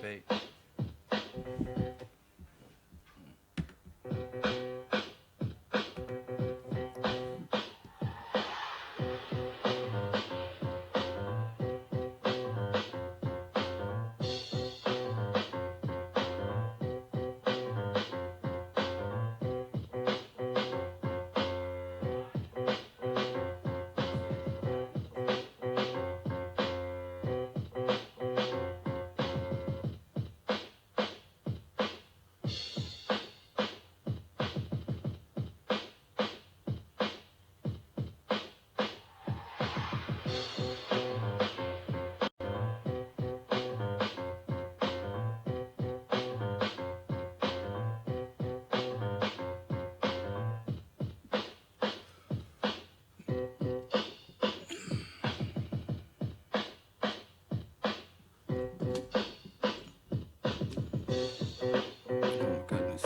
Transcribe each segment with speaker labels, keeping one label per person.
Speaker 1: debate. Oh, goodness.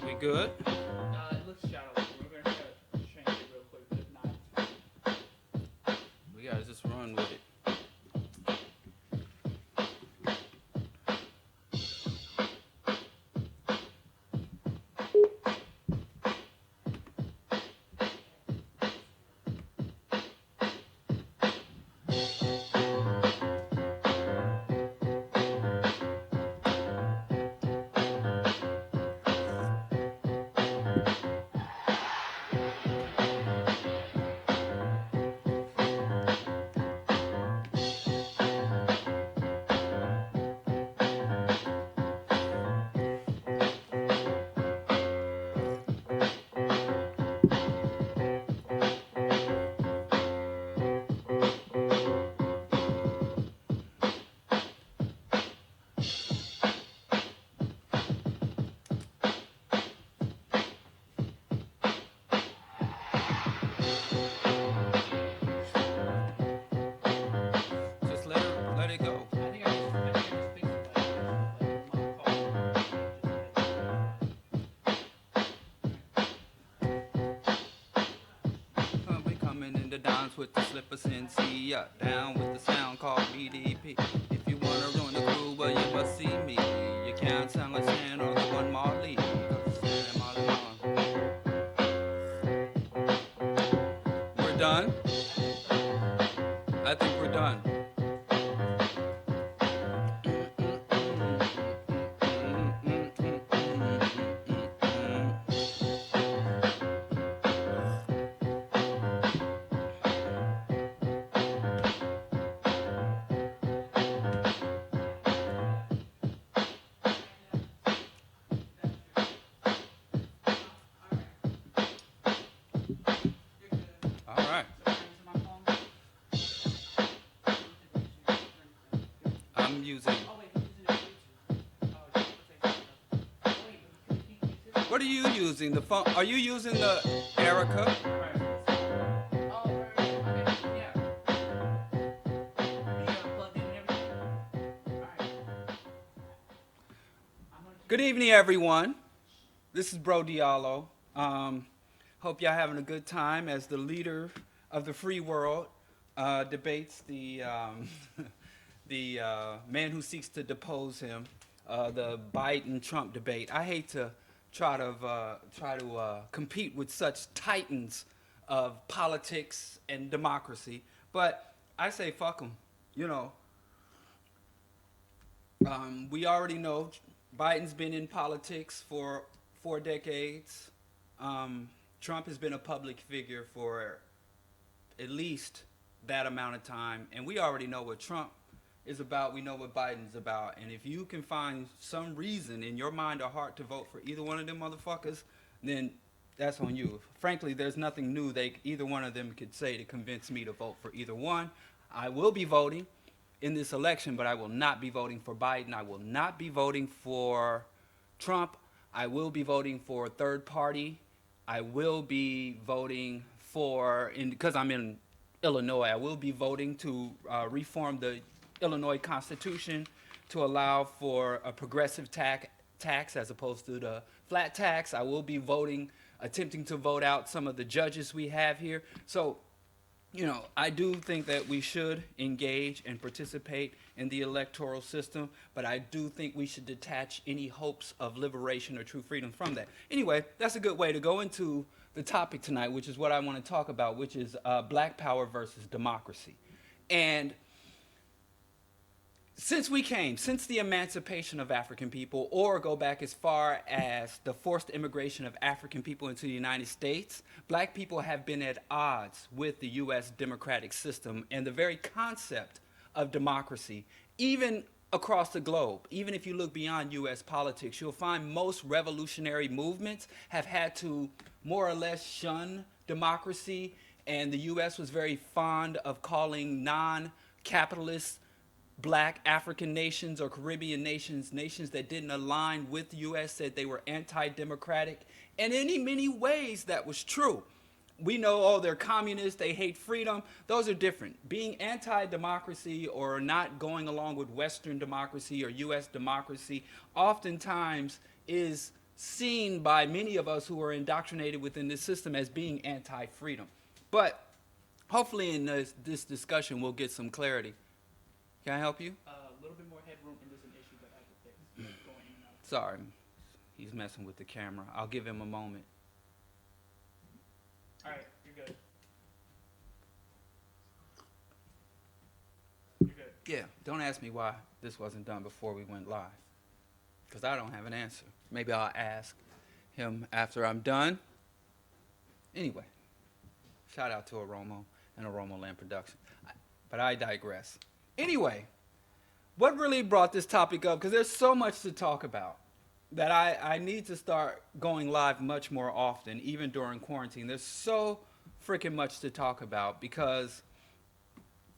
Speaker 1: We good?
Speaker 2: It looks shallow. We're gonna try to change it real quick, but if not, it's fine.
Speaker 1: We gotta just run with it. Just let it go.
Speaker 2: I think I just fixed it. Like,
Speaker 1: We coming in the dance with the slippers and see ya. Down with the sound called BDP. If you wanna ruin the groove, well you must see me. You can't sound like Stan or the one Marley. We're done. I think we're done. All right. I'm using. What are you using? The phone? Are you using the Erica? Good evening, everyone. This is Bro Diallo. Hope y'all having a good time as the leader of the free world debates the the man who seeks to depose him, the Biden-Trump debate. I hate to try to compete with such titans of politics and democracy, but I say fuck them. You know, we already know Biden's been in politics for 4 decades. Trump has been a public figure for at least that amount of time, and we already know what Trump is about. We know what Biden's about, and if you can find some reason in your mind or heart to vote for either one of them motherfuckers, then that's on you. Frankly, there's nothing new either one of them could say to convince me to vote for either one. I will be voting in this election, but I will not be voting for Biden. I will not be voting for Trump. I will be voting for a third party. I will be voting for, because I'm in Illinois, I will be voting to reform the Illinois Constitution to allow for a progressive tax as opposed to the flat tax. I will be voting, attempting to vote out some of the judges we have here. So, you know, I do think that we should engage and participate in the electoral system, but I do think we should detach any hopes of liberation or true freedom from that. Anyway, that's a good way to go into the topic tonight, which is what I want to talk about, which is black power versus democracy. And since the emancipation of African people, or go back as far as the forced immigration of African people into the United States, black people have been at odds with the U.S. democratic system and the very concept of democracy, even across the globe. Even if you look beyond U.S. politics, you'll find most revolutionary movements have had to more or less shun democracy, and the U.S. was very fond of calling non-capitalist black African nations or Caribbean nations, nations that didn't align with the U.S., said they were anti-democratic. And in many ways, that was true. We know, oh, they're communists, they hate freedom. Those are different. Being anti-democracy or not going along with Western democracy or U.S. democracy oftentimes is seen by many of us who are indoctrinated within this system as being anti-freedom. But hopefully in this discussion, we'll get some clarity. Can I help you?
Speaker 2: A little bit more headroom, and there's an issue that I could fix. Going in and out.
Speaker 1: Sorry, he's messing with the camera. I'll give him a moment.
Speaker 2: All right, you're good. You're good.
Speaker 1: Yeah, don't ask me why this wasn't done before we went live, because I don't have an answer. Maybe I'll ask him after I'm done. Anyway, shout out to Aromo and Aromo Land Production. But I digress. Anyway, what really brought this topic up, because there's so much to talk about, that I need to start going live much more often, even during quarantine. There's so freaking much to talk about, because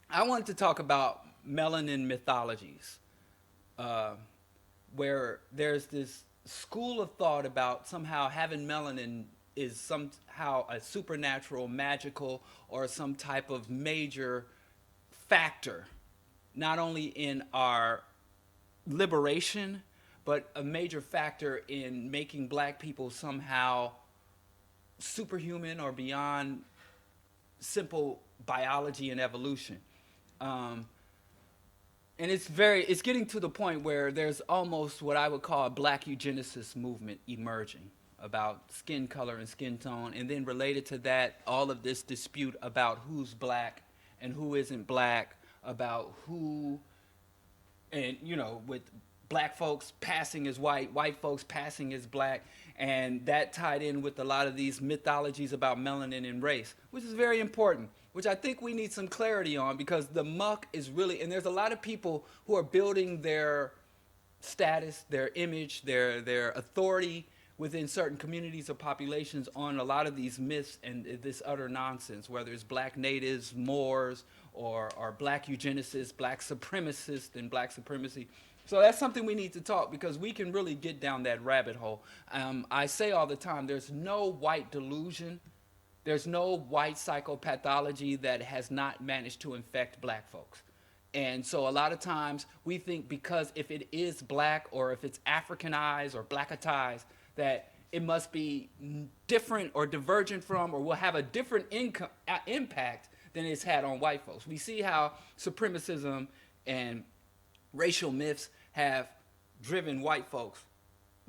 Speaker 1: I wanted to talk about melanin mythologies, where there's this school of thought about somehow having melanin is somehow a supernatural, magical, or some type of major factor, not only in our liberation, but a major factor in making black people somehow superhuman or beyond simple biology and evolution. And it's getting to the point where there's almost what I would call a black eugenicist movement emerging about skin color and skin tone, and then related to that, all of this dispute about who's black and who isn't black, about who, and you know, with black folks passing as white folks passing as black, and that tied in with a lot of these mythologies about melanin and race, which is very important, which I think we need some clarity on, because the muck is really, and there's a lot of people who are building their status, their image, their authority within certain communities or populations on a lot of these myths and this utter nonsense, whether it's black natives, Moors, or black eugenicists, black supremacists, and black supremacy. So that's something we need to talk, because we can really get down that rabbit hole. I say all the time, there's no white delusion, there's no white psychopathology that has not managed to infect black folks. And so a lot of times we think because if it is black or if it's Africanized or blackatized, that it must be different or divergent from, or will have a different impact than it's had on white folks. We see how supremacism and racial myths have driven white folks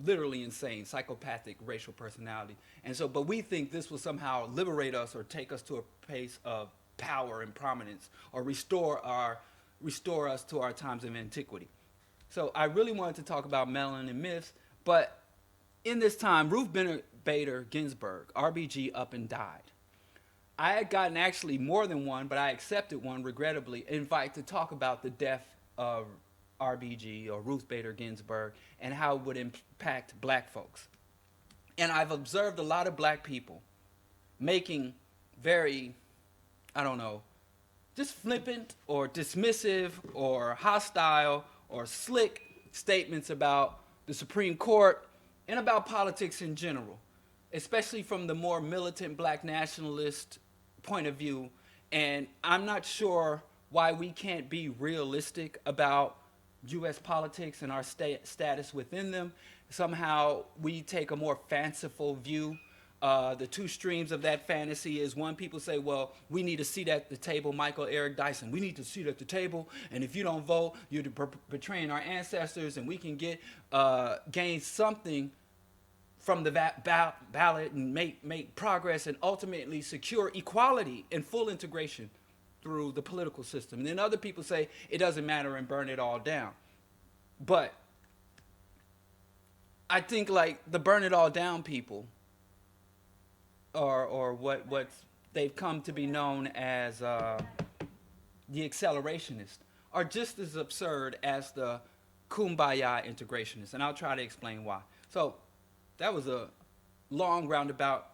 Speaker 1: literally insane, psychopathic racial personality. And so, but we think this will somehow liberate us or take us to a place of power and prominence, or restore us to our times of antiquity. So I really wanted to talk about melanin myths, but in this time, Ruth Bader Ginsburg, RBG, up and died. I had gotten actually more than one, but I accepted one, regrettably, invite to talk about the death of RBG, or Ruth Bader Ginsburg, and how it would impact black folks. And I've observed a lot of black people making very, I don't know, just flippant or dismissive or hostile or slick statements about the Supreme Court and about politics in general, especially from the more militant black nationalist point of view. And I'm not sure why we can't be realistic about U.S. politics and our status within them. Somehow we take a more fanciful view. The two streams of that fantasy is one, people say, well, we need a seat at the table, Michael Eric Dyson. We need a seat at the table, and if you don't vote, you're betraying our ancestors, and we can gain something from the ballot and make progress and ultimately secure equality and full integration through the political system. And then other people say it doesn't matter and burn it all down. But I think like the burn it all down people, or what they've come to be known as the accelerationists, are just as absurd as the kumbaya integrationists. And I'll try to explain why. So that was a long roundabout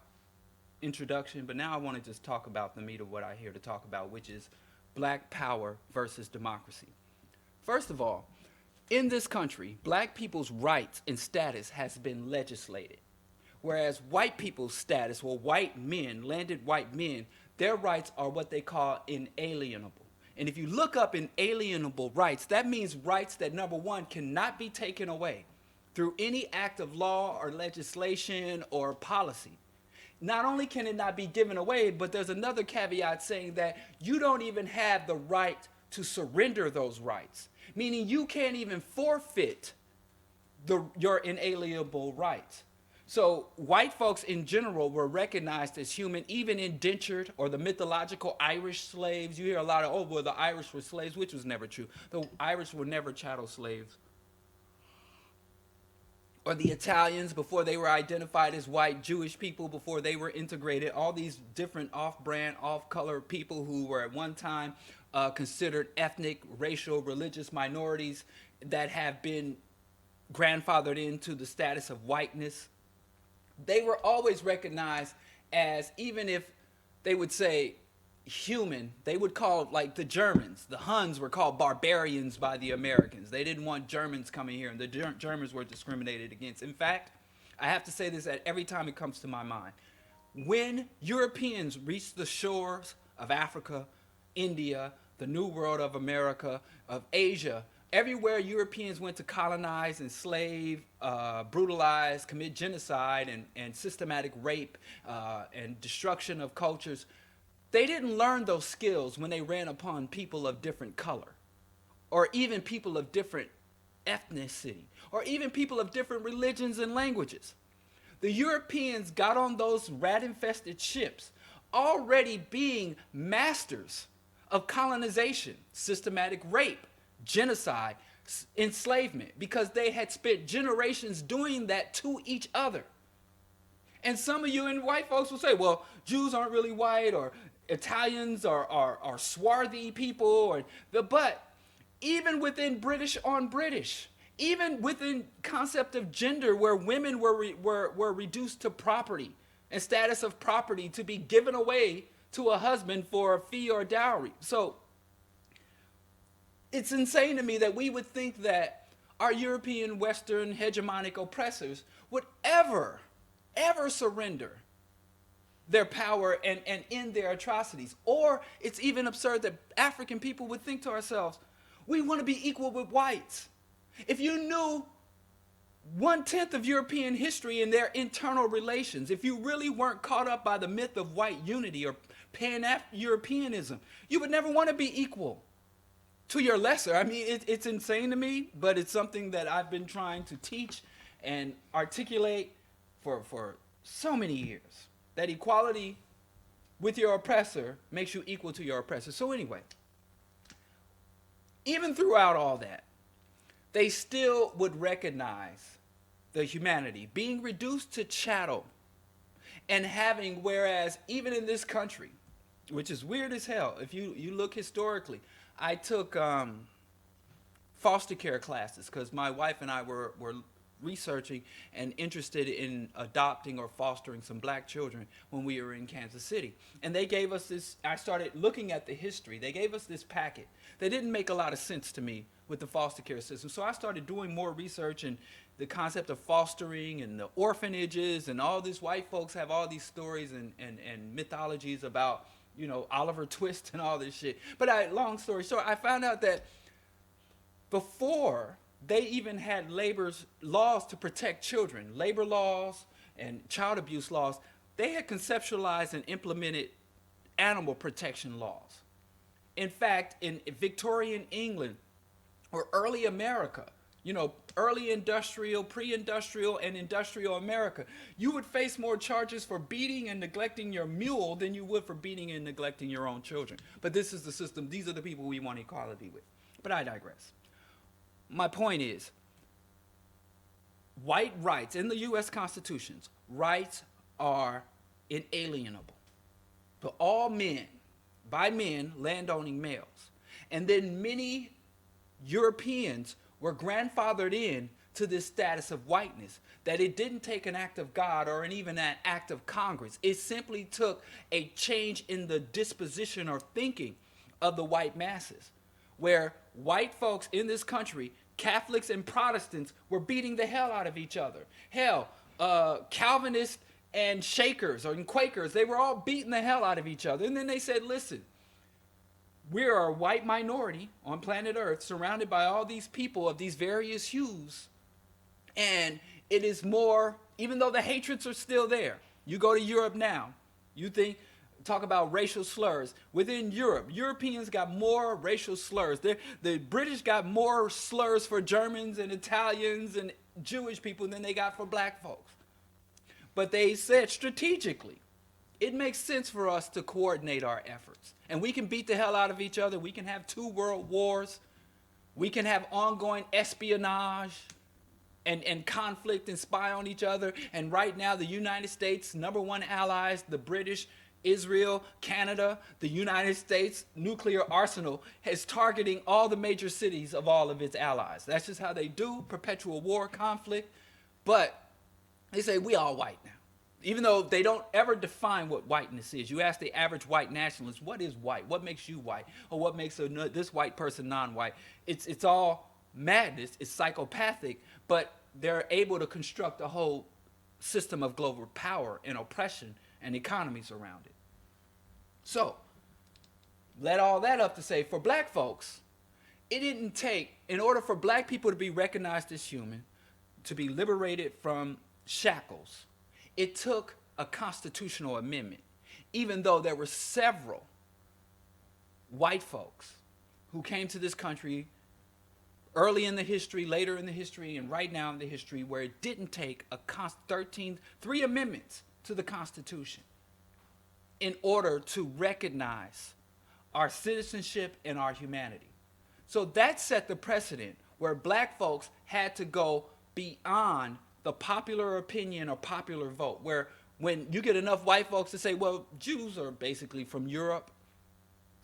Speaker 1: introduction, but now I want to just talk about the meat of what I'm here to talk about, which is black power versus democracy. First of all, in this country, black people's rights and status has been legislated, whereas white people's status, well, white men, landed white men, their rights are what they call inalienable. And if you look up inalienable rights, that means rights that, number one, cannot be taken away through any act of law or legislation or policy. Not only can it not be given away, but there's another caveat saying that you don't even have the right to surrender those rights, meaning you can't even forfeit your inalienable rights. So white folks in general were recognized as human, even indentured, or the mythological Irish slaves. You hear a lot of, oh, well, the Irish were slaves, which was never true. The Irish were never chattel slaves. Or the Italians, before they were identified as white, Jewish people, before they were integrated, all these different off-brand, off-color people who were at one time considered ethnic, racial, religious minorities that have been grandfathered into the status of whiteness. They were always recognized as, even if they would say human, they would call, like the Germans, the Huns were called barbarians by the Americans. They didn't want Germans coming here, and the Germans were discriminated against. In fact, I have to say this at every time it comes to my mind. When Europeans reached the shores of Africa, India, the New World of America, of Asia, everywhere Europeans went to colonize, enslave, brutalize, commit genocide, and systematic rape and destruction of cultures, they didn't learn those skills when they ran upon people of different color, or even people of different ethnicity, or even people of different religions and languages. The Europeans got on those rat-infested ships already being masters of colonization, systematic rape, genocide, enslavement, because they had spent generations doing that to each other. And some of you and white folks will say, well, Jews aren't really white, or Italians are swarthy people, but even within British on British, even within concept of gender, where women were reduced to property and status of property to be given away to a husband for a fee or dowry. So it's insane to me that we would think that our European Western hegemonic oppressors would ever surrender their power and end their atrocities. Or it's even absurd that African people would think to ourselves, we want to be equal with whites. If you knew 1/10 of European history and their internal relations, if you really weren't caught up by the myth of white unity or pan-Europeanism, you would never want to be equal to your lesser. I mean, it's insane to me, but it's something that I've been trying to teach and articulate for so many years. That equality with your oppressor makes you equal to your oppressor. So anyway, even throughout all that, they still would recognize the humanity being reduced to chattel and having, whereas even in this country, which is weird as hell, if you look historically, I took foster care classes because my wife and I were researching and interested in adopting or fostering some black children when we were in Kansas City. And they gave us this, I started looking at the history. They gave us this packet that didn't make a lot of sense to me with the foster care system. So I started doing more research and the concept of fostering and the orphanages and all these white folks have all these stories and mythologies about, Oliver Twist and all this shit. But long story short, I found out that before they even had laws to protect children, labor laws and child abuse laws, they had conceptualized and implemented animal protection laws. In fact, in Victorian England or early America, early industrial, pre-industrial, and industrial America, you would face more charges for beating and neglecting your mule than you would for beating and neglecting your own children. But this is the system. These are the people we want equality with. But I digress. My point is, white rights in the U.S. Constitutions, rights are inalienable to all men, by men, landowning males. And then many Europeans were grandfathered in to this status of whiteness, that it didn't take an act of God or even an act of Congress. It simply took a change in the disposition or thinking of the white masses, where white folks in this country, Catholics and Protestants, were beating the hell out of each other. Hell, Calvinists and Shakers or Quakers, they were all beating the hell out of each other. And then they said, listen, we are a white minority on planet Earth surrounded by all these people of these various hues. And it is more, even though the hatreds are still there. You go to Europe now, talk about racial slurs. Within Europe, Europeans got more racial slurs. The British got more slurs for Germans and Italians and Jewish people than they got for black folks. But they said strategically, it makes sense for us to coordinate our efforts. And we can beat the hell out of each other. We can have 2 world wars. We can have ongoing espionage and conflict and spy on each other. And right now, the United States' #1 allies, the British, Israel, Canada, the United States nuclear arsenal is targeting all the major cities of all of its allies. That's just how they do perpetual war, conflict. But they say we all white now, even though they don't ever define what whiteness is. You ask the average white nationalist, what is white? What makes you white? Or what makes this white person non-white? It's all madness. It's psychopathic, but they're able to construct a whole system of global power and oppression and economies around it. So, let all that up to say, for black folks, it didn't take, in order for black people to be recognized as human, to be liberated from shackles, it took a constitutional amendment, even though there were several white folks who came to this country early in the history, later in the history, and right now in the history, where it didn't take three amendments to the Constitution in order to recognize our citizenship and our humanity. So that set the precedent where black folks had to go beyond the popular opinion or popular vote, where when you get enough white folks to say, well, Jews are basically from Europe,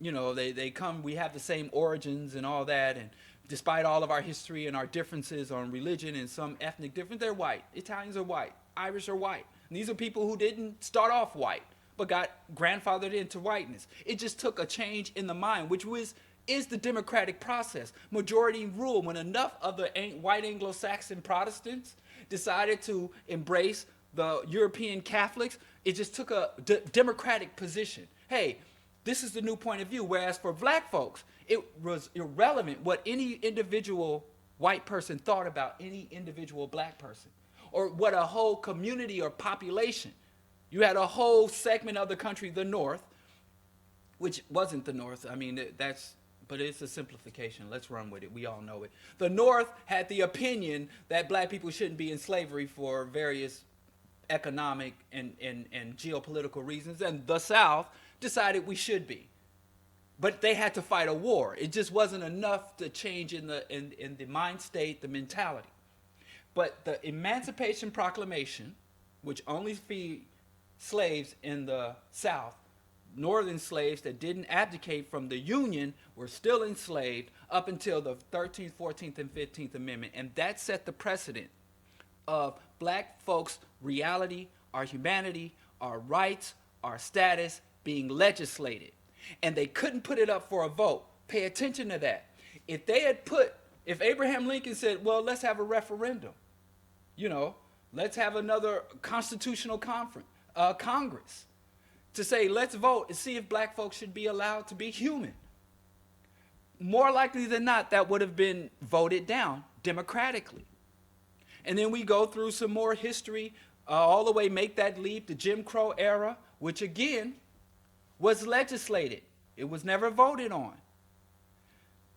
Speaker 1: they come, we have the same origins and all that, and despite all of our history and our differences on religion and some ethnic difference, they're white. Italians are white. Irish are white. And these are people who didn't start off white, but got grandfathered into whiteness. It just took a change in the mind, which is the democratic process. Majority rule. When enough of the white Anglo-Saxon Protestants decided to embrace the European Catholics, it just took a democratic position. Hey, this is the new point of view. Whereas for black folks, it was irrelevant what any individual white person thought about any individual black person, or what a whole community or population. You had a whole segment of the country, the North, which wasn't the North. I mean, but it's a simplification. Let's run with it. We all know it. The North had the opinion that black people shouldn't be in slavery for various economic and geopolitical reasons, and the South decided we should be. But they had to fight a war. It just wasn't enough to change in the mind state, the mentality. But the Emancipation Proclamation, which only freed slaves in the South, northern slaves that didn't abdicate from the Union were still enslaved up until the 13th, 14th, and 15th Amendment. And that set the precedent of black folks' reality, our humanity, our rights, our status being legislated. And they couldn't put it up for a vote. Pay attention to that. If Abraham Lincoln said, well, let's have a referendum, You know, let's have another constitutional Congress to say, let's vote and see if black folks should be allowed to be human. More likely than not, that would have been voted down democratically. And then we go through some more history, all the way make that leap, the Jim Crow era, which again was legislated. It was never voted on.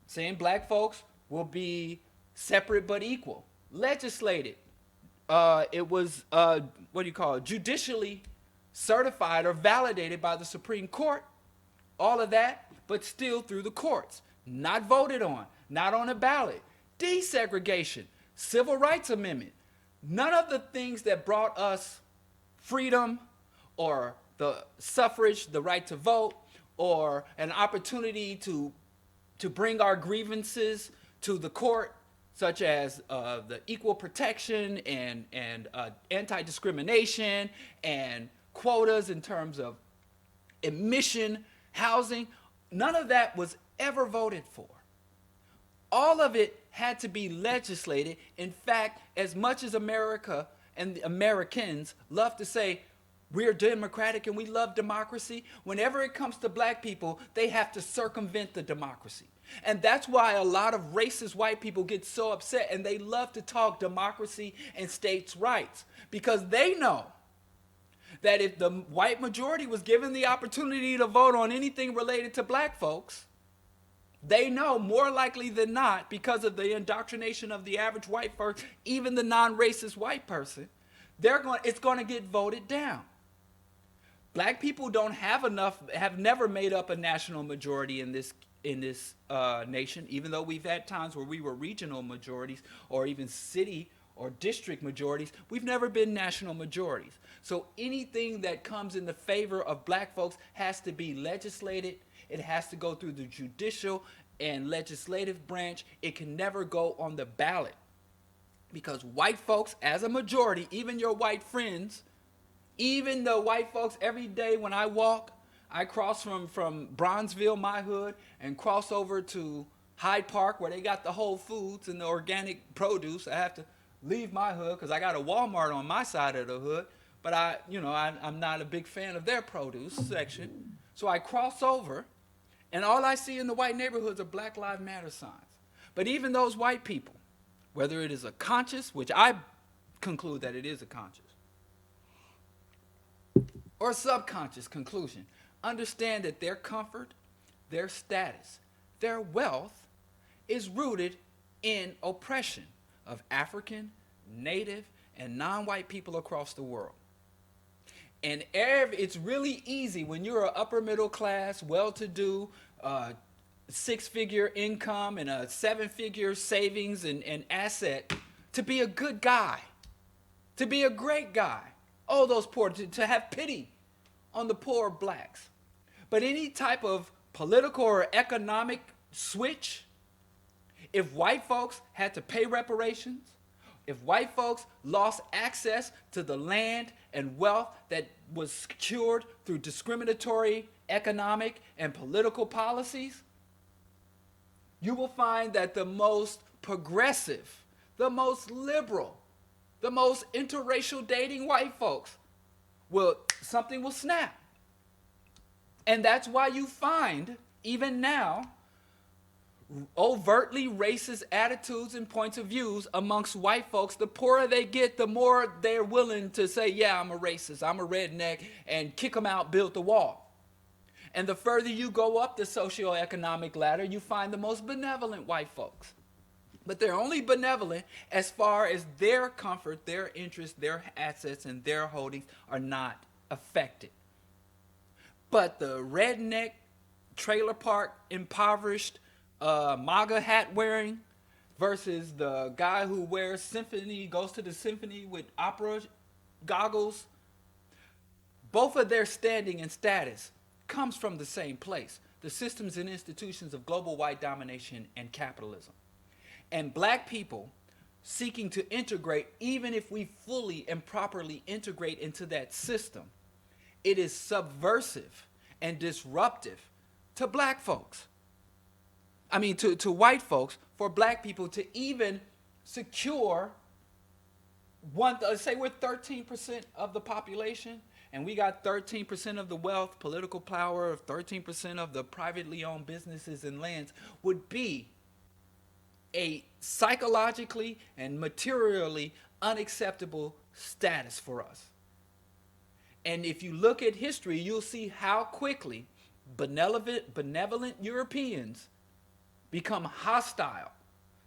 Speaker 1: Saying black folks will be separate but equal. Legislated. It was, judicially certified or validated by the Supreme Court. All of that, but still through the courts. Not voted on, not on a ballot. Desegregation, Civil Rights Amendment. None of the things that brought us freedom or the suffrage, the right to vote, or an opportunity to bring our grievances to the court, such as the equal protection and anti-discrimination and quotas in terms of admission, housing, none of that was ever voted for. All of it had to be legislated. In fact, as much as America and the Americans love to say we're democratic and we love democracy, whenever it comes to black people, they have to circumvent the democracy. And that's why a lot of racist white people get so upset and they love to talk democracy and states' rights, because they know that if the white majority was given the opportunity to vote on anything related to black folks, they know more likely than not, because of the indoctrination of the average white person, even the non-racist white person, it's going to get voted down. Black people don't have enough, have never made up a national majority in this nation, even though we've had times where we were regional majorities or even city or district majorities. We've never been national majorities. So anything that comes in the favor of black folks has to be legislated. It has to go through the judicial and legislative branch. It can never go on the ballot, because white folks, as a majority, even your white friends, even the white folks, every day when I walk, I cross from Bronzeville, my hood, and cross over to Hyde Park, where they got the Whole Foods and the organic produce. I have to leave my hood because I got a Walmart on my side of the hood, but I'm not a big fan of their produce section. So I cross over, and all I see in the white neighborhoods are Black Lives Matter signs. But even those white people, whether it is a conscious, which I conclude that it is a conscious, or subconscious conclusion, understand that their comfort, their status, their wealth is rooted in oppression of African, Native, and non-white people across the world. And it's really easy when you're an upper middle class, well-to-do, six-figure income and a 7-figure savings and asset, to be a good guy, to be a great guy. Oh, those poor, to have pity on the poor blacks. But any type of political or economic switch, if white folks had to pay reparations, if white folks lost access to the land and wealth that was secured through discriminatory economic and political policies, you will find that the most progressive, the most liberal, the most interracial dating white folks, something will snap. And that's why you find, even now, overtly racist attitudes and points of views amongst white folks. The poorer they get, the more they're willing to say, yeah, I'm a racist, I'm a redneck, and kick them out, build the wall. And the further you go up the socioeconomic ladder, you find the most benevolent white folks. But they're only benevolent as far as their comfort, their interests, their assets, and their holdings are not affected. But the redneck, trailer park, impoverished, MAGA hat wearing versus the guy who goes to the symphony with opera goggles, both of their standing and status comes from the same place: the systems and institutions of global white domination and capitalism. And black people seeking to integrate, even if we fully and properly integrate into that system, it is subversive and disruptive to black folks. I mean, to white folks, for black people to even secure say we're 13% of the population, and we got 13% of the wealth, political power of 13% of the privately owned businesses and lands, would be a psychologically and materially unacceptable status for us. And if you look at history, you'll see how quickly benevolent Europeans become hostile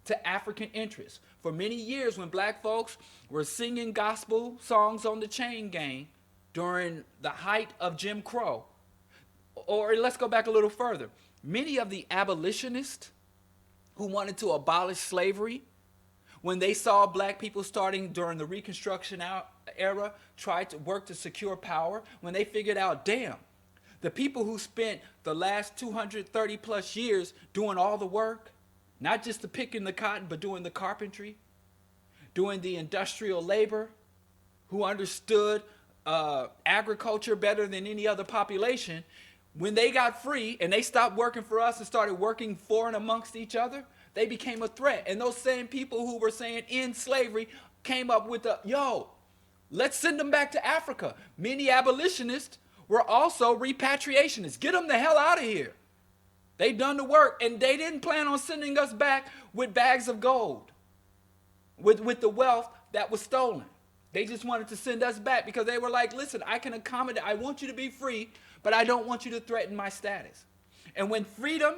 Speaker 1: to African interests. For many years, when black folks were singing gospel songs on the chain gang during the height of Jim Crow, or let's go back a little further, many of the abolitionists who wanted to abolish slavery, when they saw black people starting during the Reconstruction era try to work to secure power, when they figured out, damn, the people who spent the last 230 plus years doing all the work, not just the picking the cotton, but doing the carpentry, doing the industrial labor, who understood agriculture better than any other population, when they got free and they stopped working for us and started working for and amongst each other, they became a threat. And those same people who were saying end slavery came up with let's send them back to Africa. Many abolitionists were also repatriationists. Get them the hell out of here. They done the work, and they didn't plan on sending us back with bags of gold, with the wealth that was stolen. They just wanted to send us back because they were like, listen, I can accommodate, I want you to be free, but I don't want you to threaten my status. And when freedom,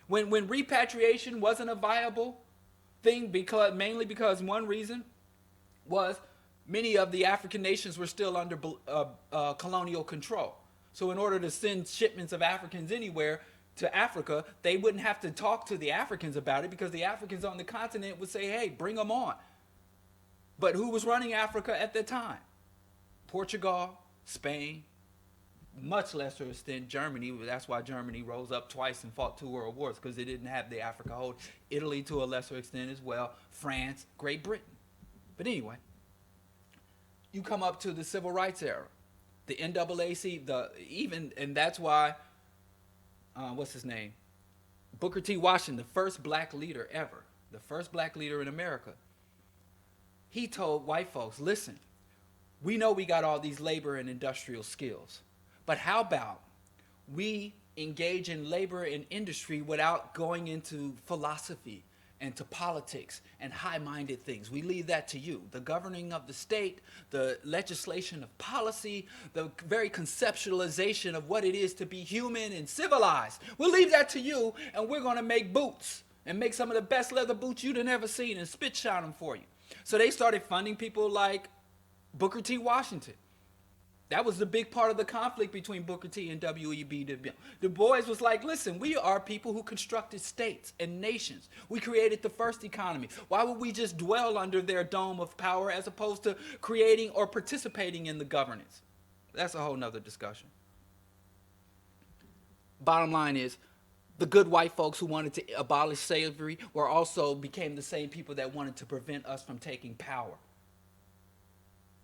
Speaker 1: when repatriation wasn't a viable thing, mainly because one reason was many of the African nations were still under colonial control. So in order to send shipments of Africans anywhere to Africa, they wouldn't have to talk to the Africans about it because the Africans on the continent would say, hey, bring them on. But who was running Africa at the time? Portugal, Spain, much lesser extent Germany. That's why Germany rose up twice and fought 2 world wars, because they didn't have the Africa hold. Italy to a lesser extent as well. France, Great Britain. But anyway, you come up to the Civil Rights era. The NAACP, and that's why, what's his name? Booker T. Washington, the first black leader ever, the first black leader in America. He told white folks, listen, we know we got all these labor and industrial skills, but how about we engage in labor and industry without going into philosophy and to politics and high-minded things? We leave that to you. The governing of the state, the legislation of policy, the very conceptualization of what it is to be human and civilized. We'll leave that to you, and we're going to make boots and make some of the best leather boots you'd have never seen and spit shine them for you. So they started funding people like Booker T. Washington. That was the big part of the conflict between Booker T and W.E.B. Du Bois. Du Bois was like, listen, we are people who constructed states and nations. We created the first economy. Why would we just dwell under their dome of power as opposed to creating or participating in the governance? That's a whole nother discussion. Bottom line is, the good white folks who wanted to abolish slavery were also became the same people that wanted to prevent us from taking power.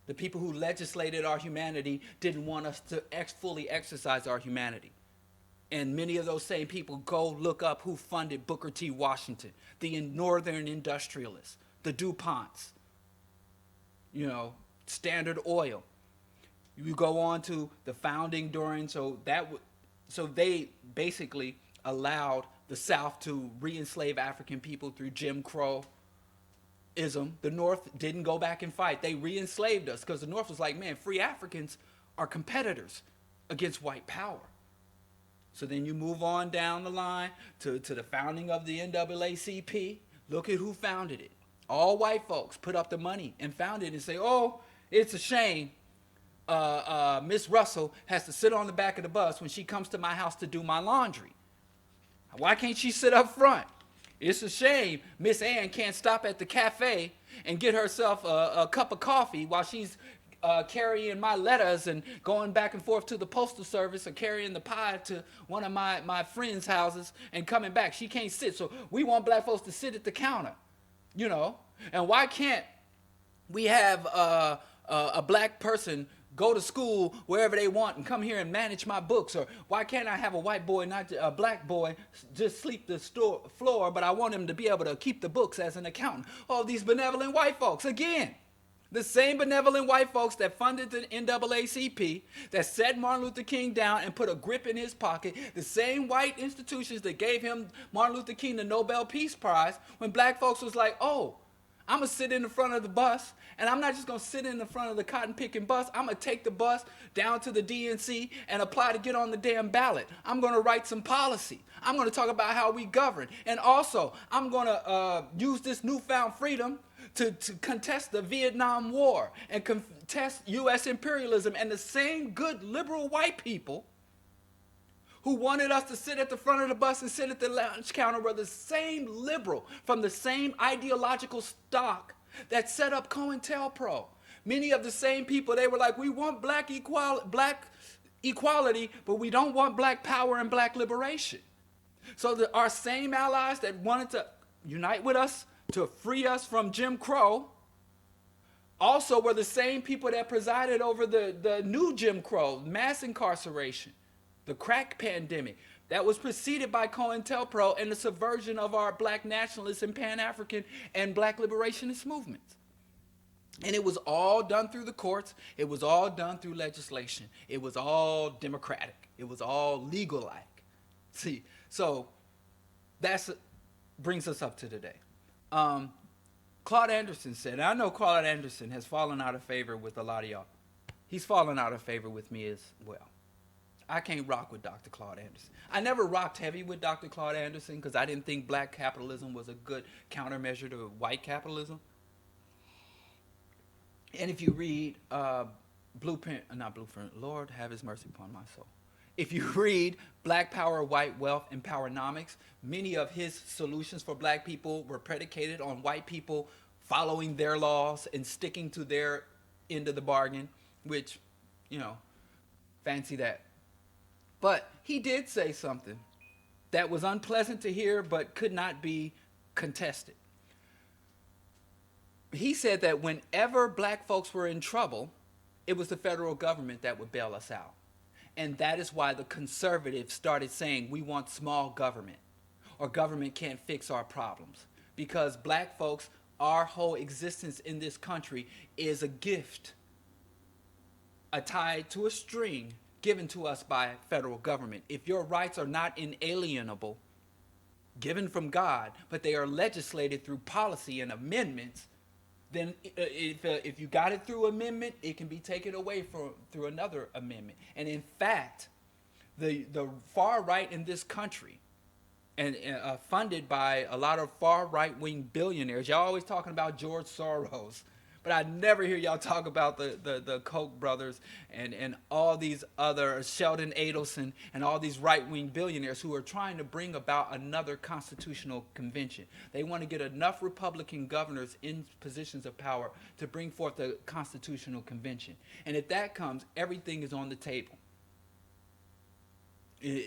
Speaker 1: The people who legislated our humanity didn't want us to fully exercise our humanity. And many of those same people, go look up who funded Booker T. Washington, the northern industrialists, the DuPonts, Standard Oil. You go on to the founding so they basically allowed the South to re-enslave African people through Jim Crow. The North didn't go back and fight. They re-enslaved us because the North was like, man, free Africans are competitors against white power. So then you move on down the line to the founding of the NAACP. Look at who founded it. All white folks put up the money and founded it and say, oh, it's a shame Miss Russell has to sit on the back of the bus when she comes to my house to do my laundry. Why can't she sit up front? It's a shame Miss Ann can't stop at the cafe and get herself a cup of coffee while she's carrying my letters and going back and forth to the postal service or carrying the pie to one of my friends' houses and coming back. She can't sit. So we want black folks to sit at the counter, And why can't we have a black person go to school wherever they want and come here and manage my books? Or why can't I have a white boy, not a black boy, just sleep the floor, but I want him to be able to keep the books as an accountant? All these benevolent white folks. Again, The same benevolent white folks that funded the NAACP, that set Martin Luther King down and put a grip in his pocket, the same white institutions that gave him, Martin Luther King, the Nobel Peace Prize, when black folks was like, oh, I'm going to sit in the front of the bus, and I'm not just going to sit in the front of the cotton-picking bus. I'm going to take the bus down to the DNC and apply to get on the damn ballot. I'm going to write some policy. I'm going to talk about how we govern. And also, I'm going to use this newfound freedom to contest the Vietnam War and contest U.S. imperialism. And the same good liberal white people who wanted us to sit at the front of the bus and sit at the lunch counter were the same liberal from the same ideological stock that set up COINTELPRO. Many of the same people, they were like, we want black equality, but we don't want black power and black liberation. So our same allies that wanted to unite with us to free us from Jim Crow also were the same people that presided over the new Jim Crow, mass incarceration, the crack pandemic that was preceded by COINTELPRO and the subversion of our black nationalist and pan-African and black liberationist movements. And it was all done through the courts. It was all done through legislation. It was all democratic. It was all legal-like. See, so that brings us up to today. Claude Anderson said, and I know Claude Anderson has fallen out of favor with a lot of y'all. He's fallen out of favor with me as well. I can't rock with Dr. Claude Anderson. I never rocked heavy with Dr. Claude Anderson because I didn't think black capitalism was a good countermeasure to white capitalism. And if you read Lord have his mercy upon my soul. If you read Black Power, White Wealth, and Powernomics, many of his solutions for black people were predicated on white people following their laws and sticking to their end of the bargain, which, you know, fancy that. But he did say something that was unpleasant to hear but could not be contested. He said that whenever black folks were in trouble, it was the federal government that would bail us out. And that is why the conservatives started saying we want small government or government can't fix our problems. Because black folks, our whole existence in this country is a gift, tied to a string given to us by federal government. If your rights are not inalienable, given from God, but they are legislated through policy and amendments, then if you got it through amendment, it can be taken away through another amendment. And in fact, the far right in this country, and funded by a lot of far right-wing billionaires, y'all always talking about George Soros, but I never hear y'all talk about the Koch brothers and all these other, Sheldon Adelson, and all these right-wing billionaires who are trying to bring about another constitutional convention. They want to get enough Republican governors in positions of power to bring forth a constitutional convention. And if that comes, everything is on the table.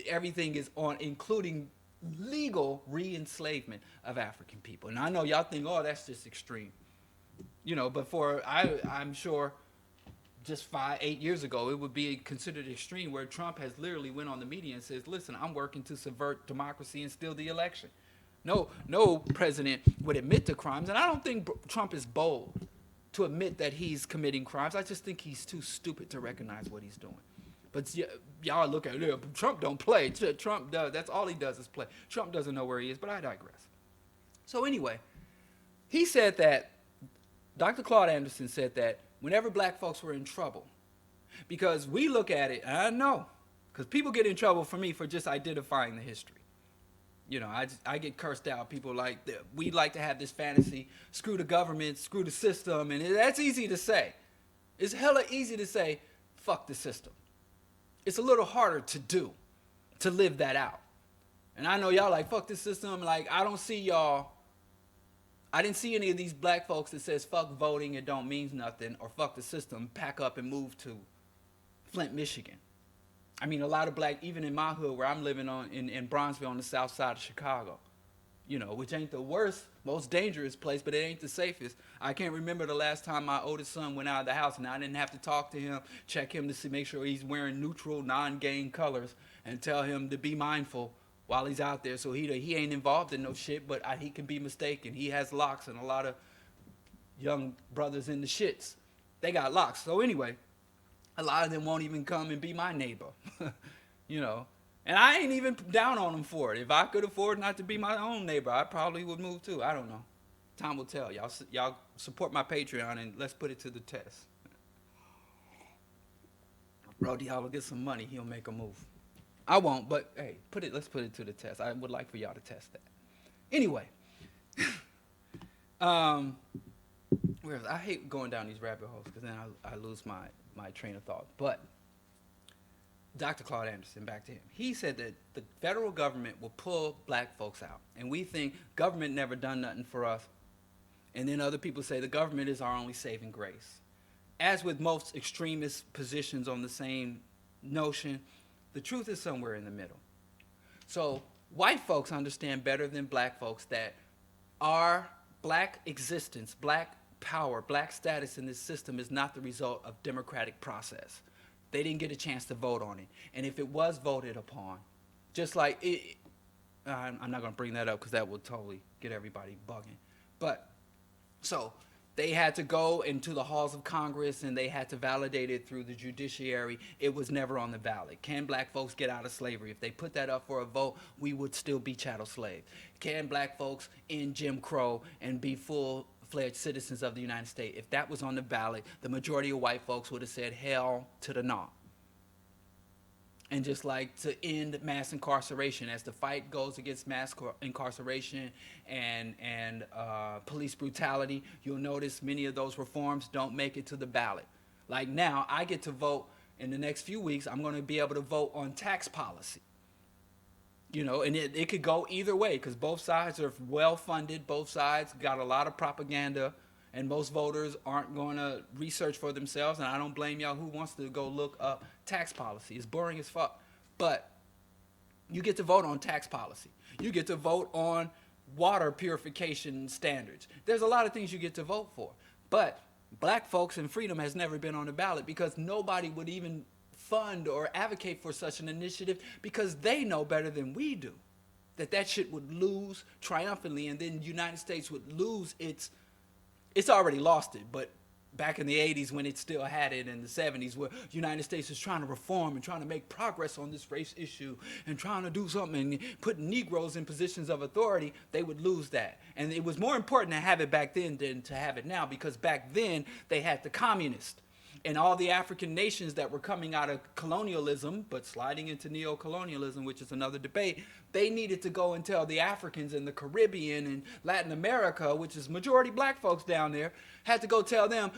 Speaker 1: Everything is on, including legal re-enslavement of African people. And I know y'all think, oh, that's just extreme. You know, but I'm sure just 8 years ago, it would be considered extreme, where Trump has literally went on the media and says, listen, I'm working to subvert democracy and steal the election. No president would admit to crimes. And I don't think Trump is bold to admit that he's committing crimes. I just think he's too stupid to recognize what he's doing. But y'all look at it, Trump don't play. Trump does. That's all he does is play. Trump doesn't know where he is, but I digress. So anyway, he said that, Dr. Claude Anderson said that whenever black folks were in trouble, because we look at it, and I know, because people get in trouble for me for just identifying the history. You know, I get cursed out. People like, we like to have this fantasy, screw the government, screw the system, and that's easy to say. It's hella easy to say, fuck the system. It's a little harder to do, to live that out. And I know y'all like, fuck this system. Like, I don't see y'all. I didn't see any of these black folks that says fuck voting, it don't mean nothing, or fuck the system, pack up and move to Flint, Michigan. I mean, a lot of black, even in my hood where I'm living in Bronzeville on the south side of Chicago, you know, which ain't the worst, most dangerous place, but it ain't the safest. I can't remember the last time my oldest son went out of the house and I didn't have to talk to him, check him to see, make sure he's wearing neutral, non-gang colors, and tell him to be mindful while he's out there, so he ain't involved in no shit, but he can be mistaken. He has locks and a lot of young brothers in the shits, they got locks. So anyway, a lot of them won't even come and be my neighbor, you know. And I ain't even down on them for it. If I could afford not to be my own neighbor, I probably would move too. I don't know. Time will tell. Y'all support my Patreon and let's put it to the test. Bro, Diallo get some money, he'll make a move. I won't, but hey, let's put it to the test. I would like for y'all to test that. Anyway, I hate going down these rabbit holes because then I lose my train of thought. But Dr. Claude Anderson, back to him. He said that the federal government will pull black folks out, and we think government never done nothing for us. And then other people say the government is our only saving grace. As with most extremist positions on the same notion, the truth is somewhere in the middle. So white folks understand better than black folks that our black existence, black power, black status in this system is not the result of democratic process. They didn't get a chance to vote on it. And if it was voted upon, just like I'm not going to bring that up because that will totally get everybody bugging. But so they had to go into the halls of Congress and they had to validate it through the judiciary. It was never on the ballot. Can black folks get out of slavery? If they put that up for a vote, we would still be chattel slaves. Can black folks end Jim Crow and be full-fledged citizens of the United States? If that was on the ballot, the majority of white folks would have said hell to the no. And just like to end mass incarceration, as the fight goes against mass incarceration and police brutality, you'll notice many of those reforms don't make it to the ballot. Like now, I get to vote in the next few weeks. I'm going to be able to vote on tax policy. You know, and it could go either way because both sides are well funded. Both sides got a lot of propaganda. And most voters aren't going to research for themselves, and I don't blame y'all who wants to go look up tax policy. It's boring as fuck. But you get to vote on tax policy. You get to vote on water purification standards. There's a lot of things you get to vote for. But black folks and freedom has never been on the ballot because nobody would even fund or advocate for such an initiative because they know better than we do that shit would lose triumphantly, and then the United States would lose its already lost it, but back in the 80s when it still had it, in the 70s where the United States is trying to reform and trying to make progress on this race issue and trying to do something and put Negroes in positions of authority, they would lose that. And it was more important to have it back then than to have it now because back then they had the communists. And all the African nations that were coming out of colonialism, but sliding into neo-colonialism, which is another debate, they needed to go and tell the Africans in the Caribbean and Latin America, which is majority black folks down there, had to go tell them,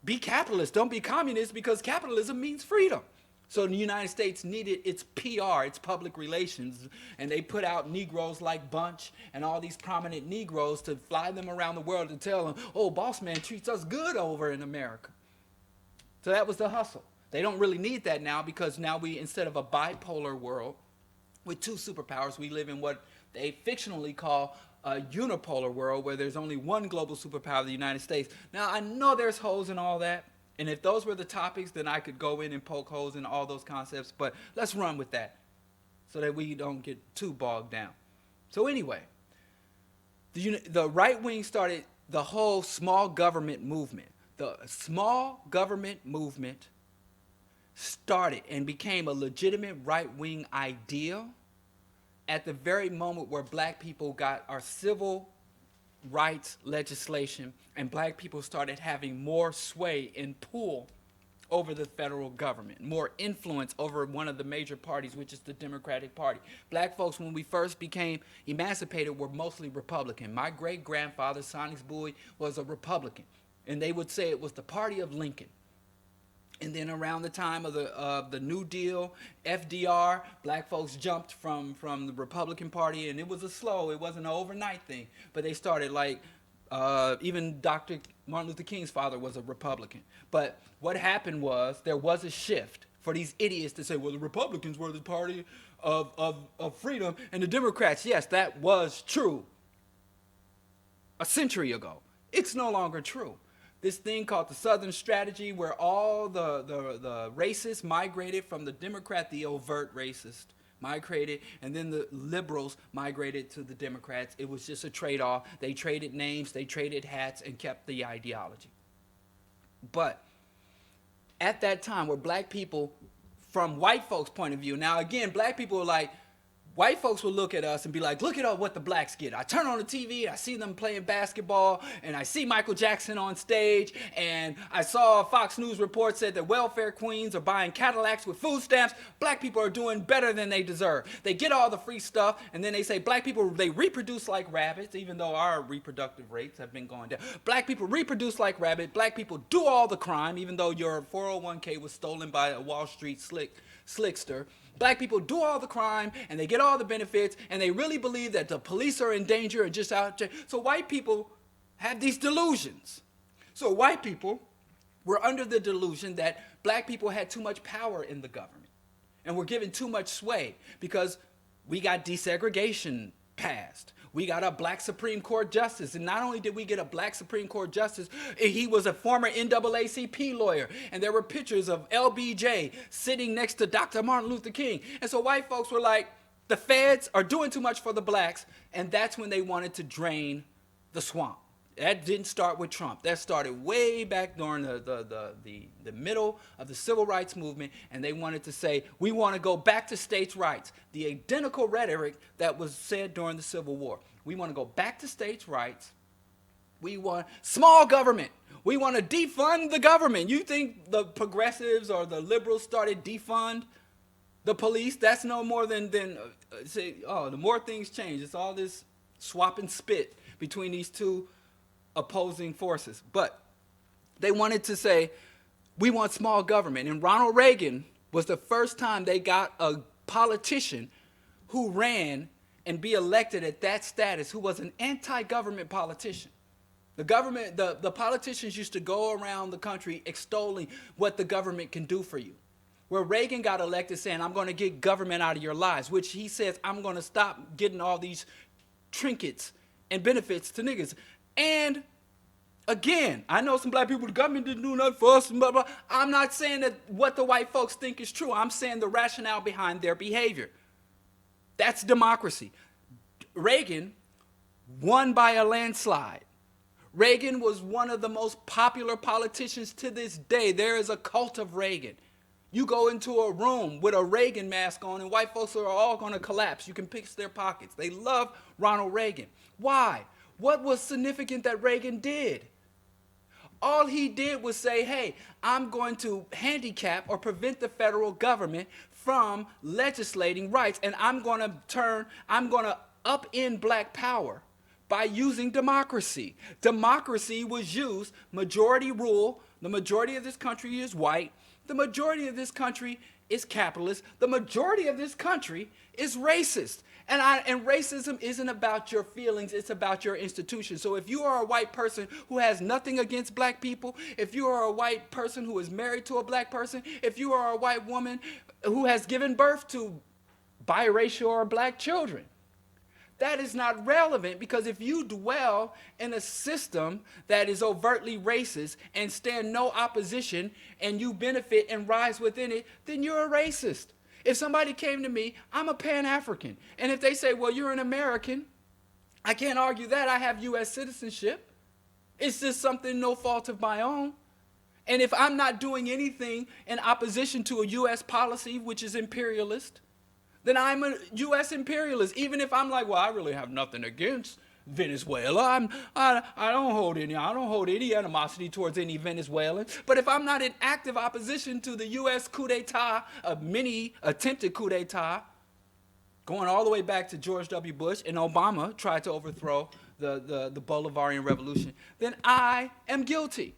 Speaker 1: be capitalist, don't be communist, because capitalism means freedom. So the United States needed its PR, its public relations, and they put out Negroes like Bunch and all these prominent Negroes to fly them around the world and tell them, oh, boss man treats us good over in America. So that was the hustle. They don't really need that now because now we, instead of a bipolar world with two superpowers, we live in what they fictionally call a unipolar world where there's only one global superpower, the United States. Now, I know there's holes in all that, and if those were the topics, then I could go in and poke holes in all those concepts, but let's run with that so that we don't get too bogged down. So anyway, the right wing started the whole small government movement. The small government movement started and became a legitimate right-wing idea at the very moment where black people got our civil rights legislation and black people started having more sway and pull over the federal government, more influence over one of the major parties, which is the Democratic Party. Black folks, when we first became emancipated, were mostly Republican. My great-grandfather, Sonics Bowie, was a Republican. And they would say it was the party of Lincoln. And then around the time of the New Deal, FDR, black folks jumped from the Republican Party, and it was it wasn't an overnight thing. But they started like, even Dr. Martin Luther King's father was a Republican. But what happened was there was a shift for these idiots to say, well, the Republicans were the party of freedom, and the Democrats, yes, that was true a century ago. It's no longer true. This thing called the Southern Strategy, where all the racists migrated from the Democrat, the overt racist, migrated, and then the liberals migrated to the Democrats. It was just a trade-off. They traded names, they traded hats, and kept the ideology. But at that time, where black people, from white folks' point of view, now again, black people are like, white folks will look at us and be like, look at what the blacks get. I turn on the TV, I see them playing basketball, and I see Michael Jackson on stage, and I saw a Fox News report said that welfare queens are buying Cadillacs with food stamps. Black people are doing better than they deserve. They get all the free stuff, and then they say black people, they reproduce like rabbits, even though our reproductive rates have been going down. Black people reproduce like rabbits. Black people do all the crime, even though your 401k was stolen by a Wall Street slickster. Black people do all the crime, and they get all the benefits, and they really believe that the police are in danger and just out there. So white people have these delusions. So white people were under the delusion that black people had too much power in the government and were given too much sway because we got desegregation passed. We got a black Supreme Court justice. And not only did we get a black Supreme Court justice, he was a former NAACP lawyer. And there were pictures of LBJ sitting next to Dr. Martin Luther King. And so white folks were like, the feds are doing too much for the blacks. And that's when they wanted to drain the swamp. That didn't start with Trump. That started way back during the middle of the civil rights movement, and they wanted to say, we want to go back to states' rights. The identical rhetoric that was said during the Civil War. We want to go back to states' rights. We want small government. We want to defund the government. You think the progressives or the liberals started defund the police? That's no more than say, oh, the more things change. It's all this swap and spit between these two opposing forces. But they wanted to say, we want small government. And Ronald Reagan was the first time they got a politician who ran and be elected at that status, who was an anti-government politician. The politicians used to go around the country extolling what the government can do for you. Where Reagan got elected saying, I'm going to get government out of your lives, which he says, I'm going to stop getting all these trinkets and benefits to niggas. And again, I know some black people, the government didn't do nothing for us, blah, blah. I'm not saying that what the white folks think is true. I'm saying the rationale behind their behavior. That's democracy. Reagan won by a landslide. Reagan was one of the most popular politicians to this day. There is a cult of Reagan. You go into a room with a Reagan mask on and white folks are all going to collapse. You can pick their pockets. They love Ronald Reagan. Why? What was significant that Reagan did? All he did was say, hey, I'm going to handicap or prevent the federal government from legislating rights, and I'm going to upend black power by using democracy. Democracy was used, majority rule. The majority of this country is white. The majority of this country is capitalist. The majority of this country is racist. And racism isn't about your feelings, it's about your institution. So if you are a white person who has nothing against black people, if you are a white person who is married to a black person, if you are a white woman who has given birth to biracial or black children, that is not relevant, because if you dwell in a system that is overtly racist and stand no opposition and you benefit and rise within it, then you're a racist. If somebody came to me, I'm a Pan-African. And if they say, well, you're an American, I can't argue that. I have U.S. citizenship. It's just something no fault of my own. And if I'm not doing anything in opposition to a U.S. policy, which is imperialist, then I'm a U.S. imperialist. Even if I'm like, well, I really have nothing against Venezuela. I don't hold any animosity towards any Venezuelan. But if I'm not in active opposition to the U.S. coup d'etat, a mini attempted coup d'etat, going all the way back to George W. Bush, and Obama tried to overthrow the Bolivarian Revolution, then I am guilty.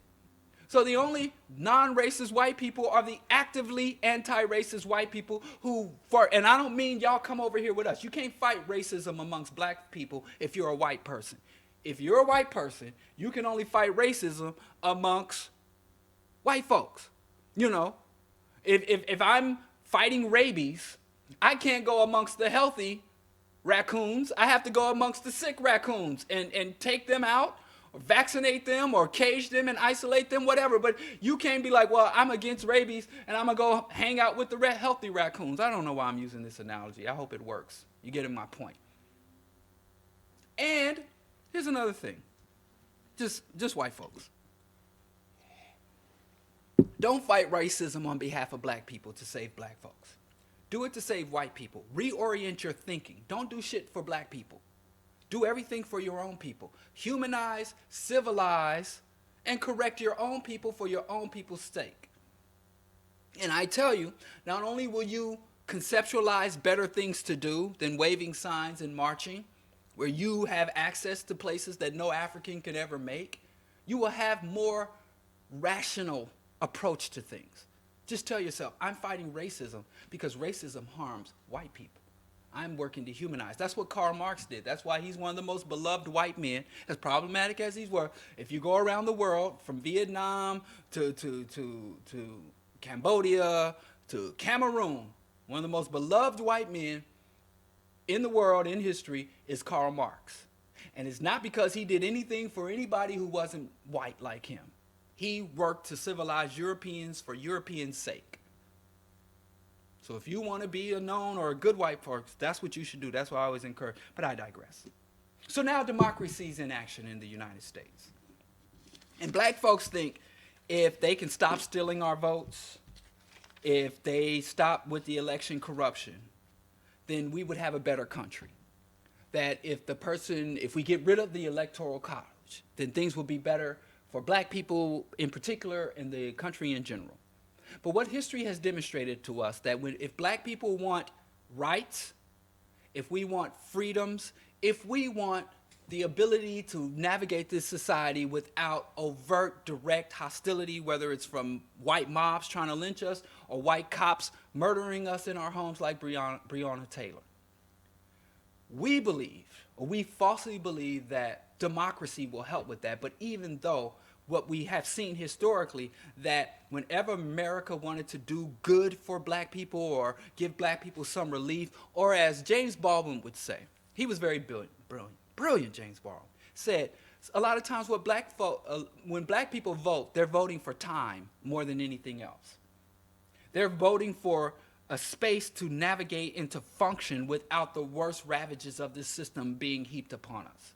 Speaker 1: So the only non-racist white people are the actively anti-racist white people and I don't mean y'all come over here with us. You can't fight racism amongst black people if you're a white person. If you're a white person, you can only fight racism amongst white folks. You know, if I'm fighting rabies, I can't go amongst the healthy raccoons. I have to go amongst the sick raccoons and take them out, or vaccinate them or cage them and isolate them, whatever. But you can't be like, well, I'm against rabies and I'm going to go hang out with the healthy raccoons. I don't know why I'm using this analogy. I hope it works. You get my point. And here's another thing. Just white folks. Don't fight racism on behalf of black people to save black folks. Do it to save white people. Reorient your thinking. Don't do shit for black people. Do everything for your own people. Humanize, civilize, and correct your own people for your own people's sake. And I tell you, not only will you conceptualize better things to do than waving signs and marching, where you have access to places that no African could ever make, you will have more rational approach to things. Just tell yourself, I'm fighting racism because racism harms white people. I'm working to humanize. That's what Karl Marx did. That's why he's one of the most beloved white men, as problematic as these were. If you go around the world, from Vietnam to Cambodia to Cameroon, one of the most beloved white men in the world, in history, is Karl Marx. And it's not because he did anything for anybody who wasn't white like him. He worked to civilize Europeans for Europeans' sake. So if you want to be a known or a good white folks, that's what you should do. That's what I always encourage. But I digress. So now democracy's in action in the United States. And black folks think if they can stop stealing our votes, if they stop with the election corruption, then we would have a better country. That if we get rid of the Electoral College, then things will be better for black people in particular and the country in general. But what history has demonstrated to us that if black people want rights, if we want freedoms, if we want the ability to navigate this society without overt, direct hostility, whether it's from white mobs trying to lynch us or white cops murdering us in our homes like Breonna Taylor, we believe, or we falsely believe, that democracy will help with that. But even though what we have seen historically, that whenever America wanted to do good for black people or give black people some relief, or as James Baldwin would say, he was very brilliant, James Baldwin, said a lot of times when black people vote, they're voting for time more than anything else. They're voting for a space to navigate and to function without the worst ravages of this system being heaped upon us.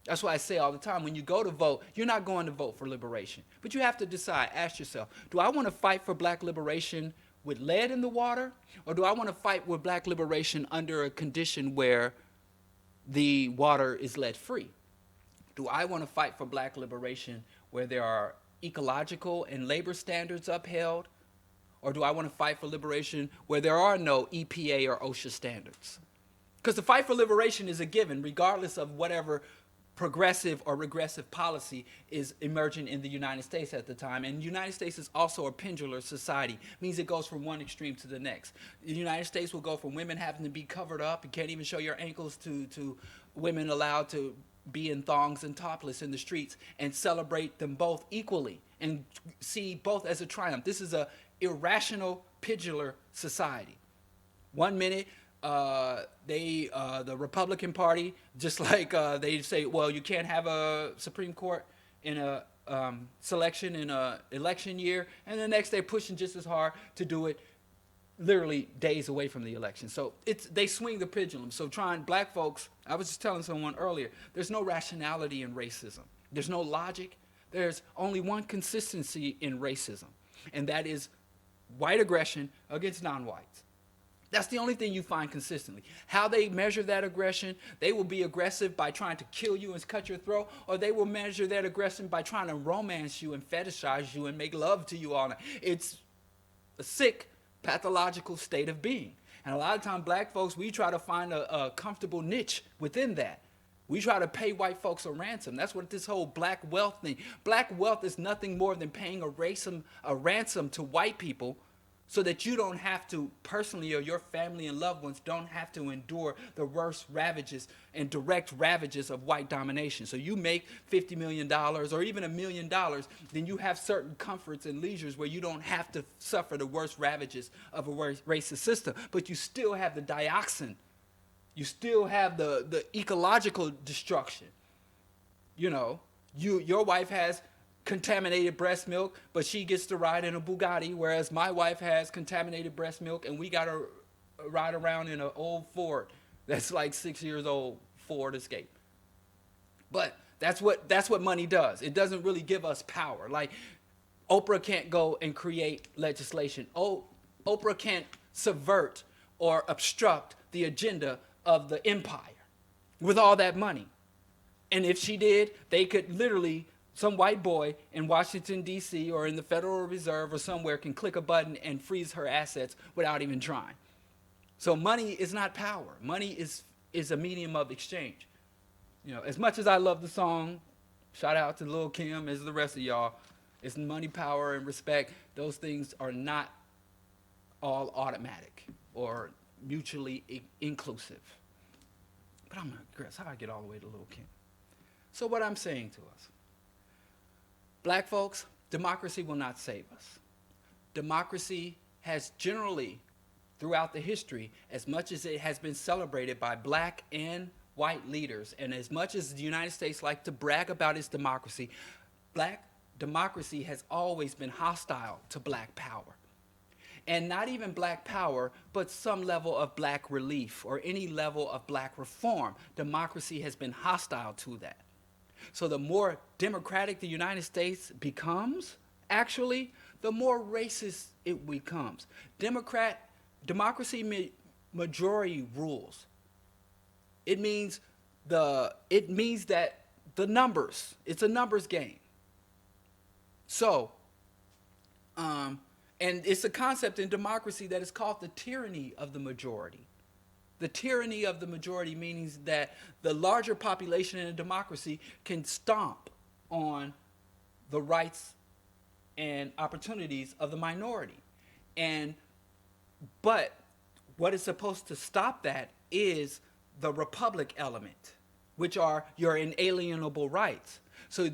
Speaker 1: That's why I say all the time, when you go to vote, you're not going to vote for liberation. But you have to decide, ask yourself, do I want to fight for black liberation with lead in the water? Or do I want to fight with black liberation under a condition where the water is lead free? Do I want to fight for black liberation where there are ecological and labor standards upheld? Or do I want to fight for liberation where there are no EPA or OSHA standards? Because the fight for liberation is a given, regardless of whatever progressive or regressive policy is emerging in the United States at the time. And the United States is also a pendular society. It means it goes from one extreme to the next. The United States will go from women having to be covered up, you can't even show your ankles, to women allowed to be in thongs and topless in the streets, and celebrate them both equally and see both as a triumph. This is a irrational, pendular society. 1 minute, the Republican Party, just like they say, well, you can't have a Supreme Court in a selection in a election year, and the next they're pushing just as hard to do it literally days away from the election. So they swing the pendulum. So black folks, I was just telling someone earlier, there's no rationality in racism. There's no logic. There's only one consistency in racism, and that is white aggression against non-whites. That's the only thing you find consistently. How they measure that aggression, they will be aggressive by trying to kill you and cut your throat, or they will measure that aggression by trying to romance you and fetishize you and make love to you all night. It's a sick, pathological state of being. And a lot of times black folks, we try to find a comfortable niche within that. We try to pay white folks a ransom. That's what this whole black wealth thing. Black wealth is nothing more than paying a ransom to white people so that you don't have to personally, or your family and loved ones don't have to endure the worst ravages and direct ravages of white domination. So you make $50 million or even $1 million, then you have certain comforts and leisures where you don't have to suffer the worst ravages of a racist system. But you still have the dioxin. You still have the ecological destruction. You know, your wife has contaminated breast milk, but she gets to ride in a Bugatti, whereas my wife has contaminated breast milk, and we got to ride around in an old Ford that's like 6 years old, Ford Escape. But that's what money does. It doesn't really give us power. Like Oprah can't go and create legislation. Oprah can't subvert or obstruct the agenda of the empire with all that money. And if she did, they could literally, some white boy in Washington, D.C. or in the Federal Reserve or somewhere can click a button and freeze her assets without even trying. So money is not power. Money is a medium of exchange. You know, as much as I love the song, shout out to Lil' Kim, as the rest of y'all, it's money, power, and respect. Those things are not all automatic or mutually inclusive. But I'm not Chris, how do I get all the way to Lil' Kim? So what I'm saying to us, black folks, democracy will not save us. Democracy has generally, throughout the history, as much as it has been celebrated by black and white leaders, and as much as the United States like to brag about its democracy, black democracy has always been hostile to black power. And not even black power, but some level of black relief or any level of black reform. Democracy has been hostile to that. So the more democratic the United States becomes, actually, the more racist it becomes. Democracy majority rules. It means that the numbers, it's a numbers game. So, and it's a concept in democracy that is called the tyranny of the majority. The tyranny of the majority means that the larger population in a democracy can stomp on the rights and opportunities of the minority. But what is supposed to stop that is the republic element, which are your inalienable rights. So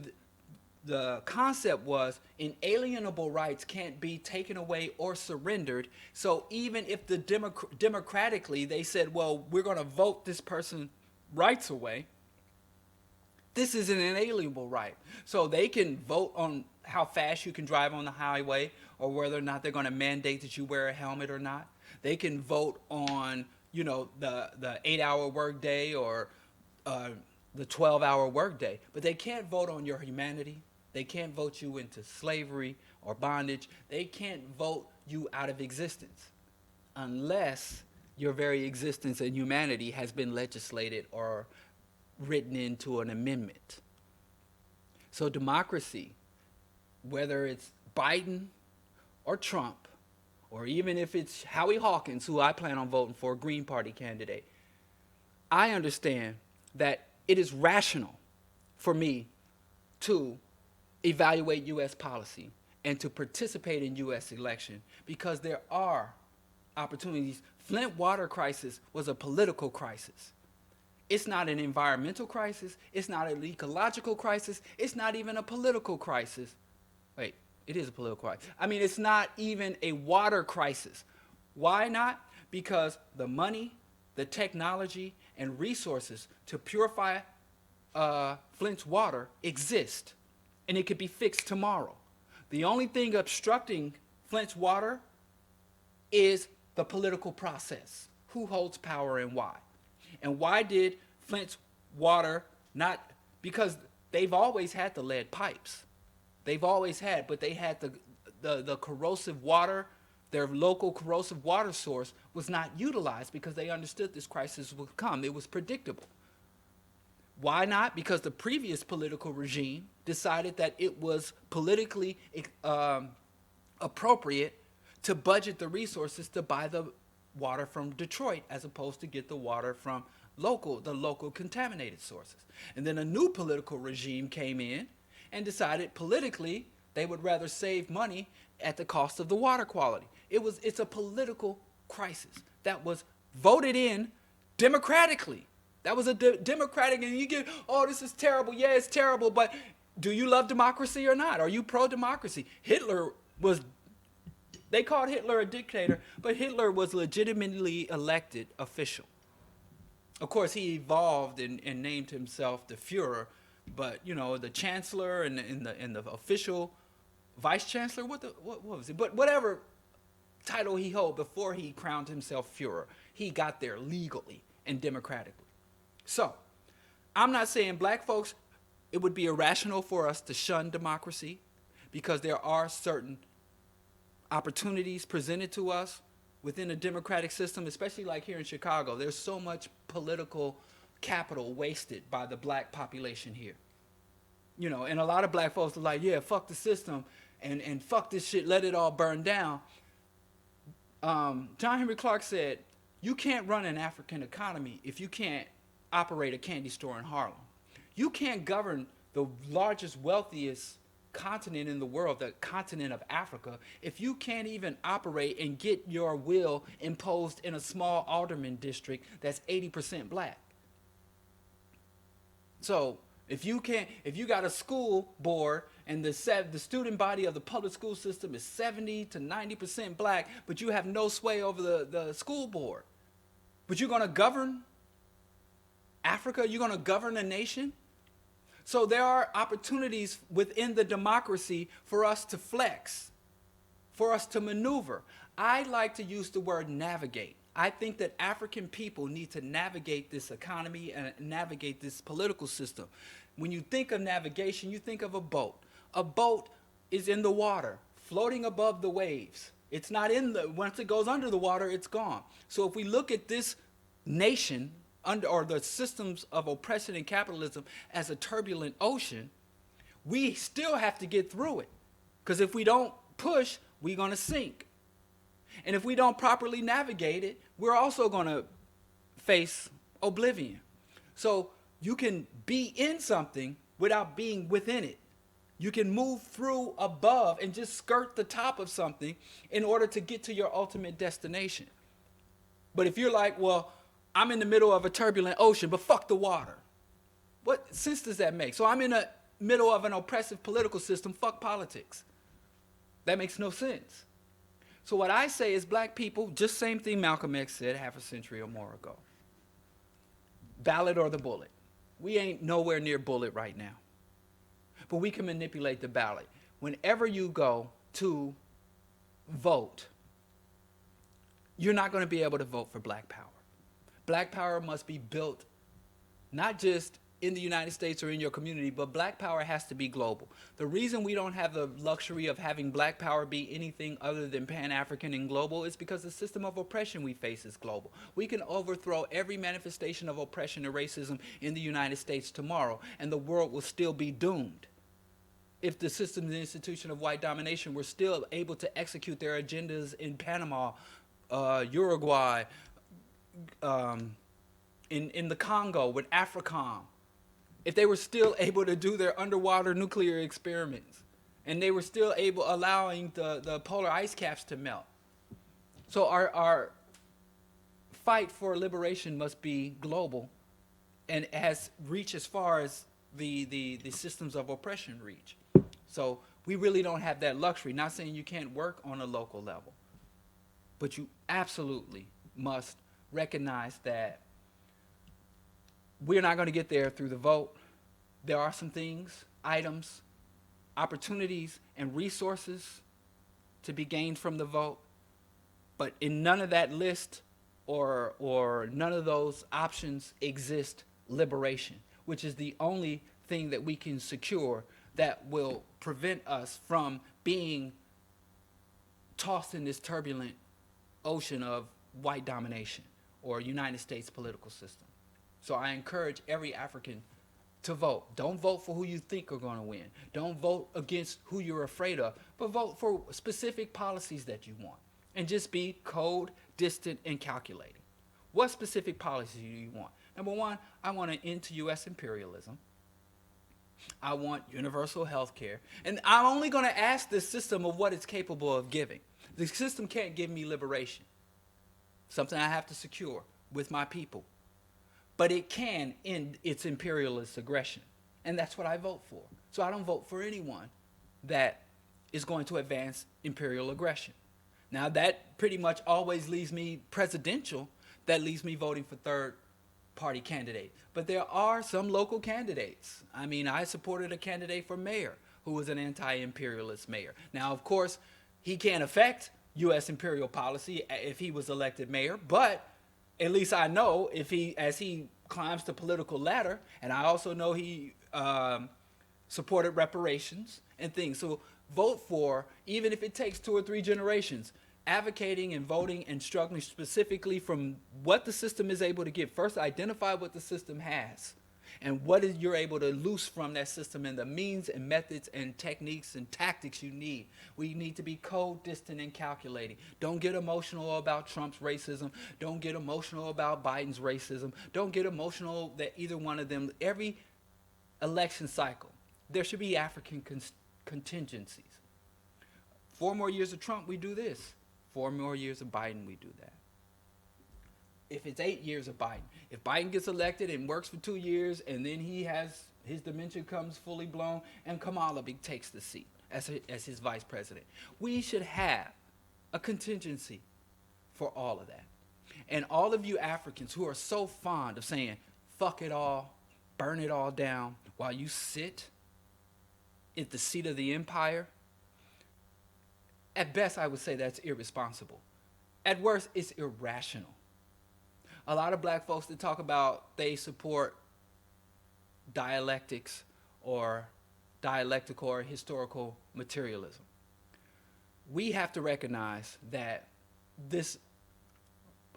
Speaker 1: the concept was inalienable rights can't be taken away or surrendered. So even if the democratically they said, well, we're going to vote this person's rights away, this is an inalienable right. So they can vote on how fast you can drive on the highway or whether or not they're going to mandate that you wear a helmet or not. They can vote on, you know, the 8-hour workday or the 12-hour workday, but they can't vote on your humanity. They can't vote you into slavery or bondage. They can't vote you out of existence unless your very existence and humanity has been legislated or written into an amendment. So democracy, whether it's Biden or Trump, or even if it's Howie Hawkins, who I plan on voting for, a Green Party candidate, I understand that it is rational for me to evaluate U.S. policy and to participate in U.S. election because there are opportunities. Flint water crisis was a political crisis. It's not an environmental crisis. It's not an ecological crisis. It's not even a political crisis. Wait, it is a political crisis. I mean, it's not even a water crisis. Why not? Because the money, the technology, and resources to purify Flint's water exist, and it could be fixed tomorrow. The only thing obstructing Flint's water is the political process. Who holds power and why? And why did Flint's water not, because they've always had the lead pipes. They've always had, but they had the corrosive water, their local corrosive water source was not utilized because they understood this crisis would come. It was predictable. Why not? Because the previous political regime decided that it was politically appropriate to budget the resources to buy the water from Detroit as opposed to get the water from the local contaminated sources. And then a new political regime came in and decided politically they would rather save money at the cost of the water quality. It's a political crisis that was voted in democratically. That was a democratic, and you get, oh, this is terrible. Yeah, it's terrible, but do you love democracy or not? Are you pro-democracy? They called Hitler a dictator, but Hitler was legitimately elected official. Of course, he evolved and named himself the Führer But you know, the chancellor and the official vice chancellor, what was it? But whatever title he held before he crowned himself Führer, he got there legally and democratically. So, I'm not saying black folks, it would be irrational for us to shun democracy because there are certain opportunities presented to us within a democratic system, especially like here in Chicago. There's so much political capital wasted by the black population here. You know, and a lot of black folks are like, yeah, fuck the system and fuck this shit, let it all burn down. John Henry Clark said, you can't run an African economy if you can't operate a candy store in Harlem. You can't govern the largest, wealthiest continent in the world, the continent of Africa, if you can't even operate and get your will imposed in a small alderman district that's 80% black. So if you got a school board and the student body of the public school system is 70 to 90% black, but you have no sway over the school board, but you're going to govern Africa, you're going to govern a nation. So there are opportunities within the democracy for us to flex, for us to maneuver. I like to use the word navigate. I think that African people need to navigate this economy and navigate this political system. When you think of navigation, you think of a boat. A boat is in the water, floating above the waves. It's not once it goes under the water, it's gone. So if we look at this nation, or the systems of oppression and capitalism as a turbulent ocean, we still have to get through it. Because if we don't push, we're going to sink. And if we don't properly navigate it, we're also going to face oblivion. So you can be in something without being within it. You can move through above and just skirt the top of something in order to get to your ultimate destination. But if you're like, well, I'm in the middle of a turbulent ocean, but fuck the water. What sense does that make? So I'm in the middle of an oppressive political system, fuck politics. That makes no sense. So what I say is black people, just same thing Malcolm X said half a century or more ago. Ballot or the bullet. We ain't nowhere near bullet right now. But we can manipulate the ballot. Whenever you go to vote, you're not going to be able to vote for black power. Black power must be built not just in the United States or in your community, but black power has to be global. The reason we don't have the luxury of having black power be anything other than pan-African and global is because the system of oppression we face is global. We can overthrow every manifestation of oppression and racism in the United States tomorrow, and the world will still be doomed. If the system and institution of white domination were still able to execute their agendas in Panama, Uruguay, in the Congo with AFRICOM, if they were still able to do their underwater nuclear experiments, and they were still allowing the polar ice caps to melt. So our fight for liberation must be global and has reached as far as the systems of oppression reach. So we really don't have that luxury. Not saying you can't work on a local level, but you absolutely must recognize that we're not going to get there through the vote. There are some things, items, opportunities, and resources to be gained from the vote, but in none of that list or none of those options exist liberation, which is the only thing that we can secure that will prevent us from being tossed in this turbulent ocean of white domination or United States political system. So I encourage every African to vote. Don't vote for who you think are going to win. Don't vote against who you're afraid of, but vote for specific policies that you want. And just be cold, distant, and calculating. What specific policies do you want? Number one, I want an end to U.S. imperialism. I want universal health care. And I'm only going to ask the system of what it's capable of giving. The system can't give me liberation. Something I have to secure with my people. But it can end its imperialist aggression. And that's what I vote for. So I don't vote for anyone that is going to advance imperial aggression. Now that pretty much always leaves me presidential. That leaves me voting for third party candidate. But there are some local candidates. I mean, I supported a candidate for mayor who was an anti-imperialist mayor. Now, of course, he can't affect U.S. imperial policy if he was elected mayor, but at least I know as he climbs the political ladder, and I also know he supported reparations and things. So vote for, even if it takes 2 or 3 generations, advocating and voting and struggling specifically from what the system is able to give. First, identify what the system has and what is you're able to loose from that system and the means and methods and techniques and tactics you need. We need to be cold, distant, and calculating. Don't get emotional about Trump's racism. Don't get emotional about Biden's racism. Don't get emotional that either one of them, every election cycle, there should be African contingencies. 4 more years of Trump, we do this. 4 more years of Biden, we do that. If it's 8 years of Biden, if Biden gets elected and works for 2 years and then his dementia comes fully blown and Kamala takes the seat as his vice president, we should have a contingency for all of that. And all of you Africans who are so fond of saying, fuck it all, burn it all down, while you sit at the seat of the empire, at best, I would say that's irresponsible. At worst, it's irrational. A lot of black folks that talk about they support dialectics or dialectical or historical materialism. We have to recognize that this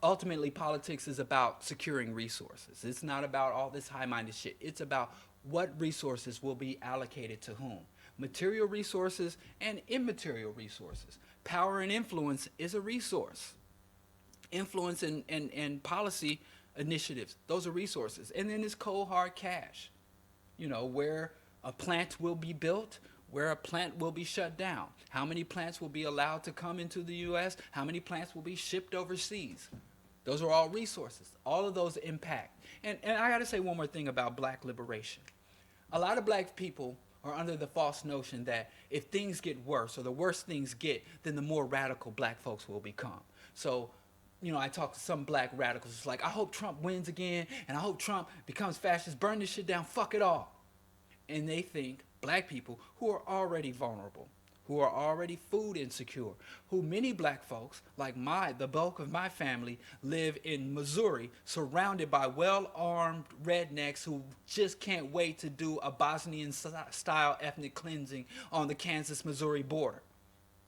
Speaker 1: ultimately politics is about securing resources. It's not about all this high-minded shit. It's about what resources will be allocated to whom. Material resources and immaterial resources. Power and influence is a resource. Influence and policy initiatives, those are resources. And then there's cold hard cash. You know, where a plant will be built, where a plant will be shut down. How many plants will be allowed to come into the U.S.? How many plants will be shipped overseas? Those are all resources. All of those impact. And I got to say one more thing about black liberation. A lot of black people are under the false notion that if things get worse or the worse things get, then the more radical black folks will become. So, you know, I talk to some black radicals. It's like, I hope Trump wins again, and I hope Trump becomes fascist, burn this shit down, fuck it all. And they think black people who are already vulnerable, who are already food insecure, who many black folks, like the bulk of my family, live in Missouri, surrounded by well-armed rednecks who just can't wait to do a Bosnian-style ethnic cleansing on the Kansas-Missouri border.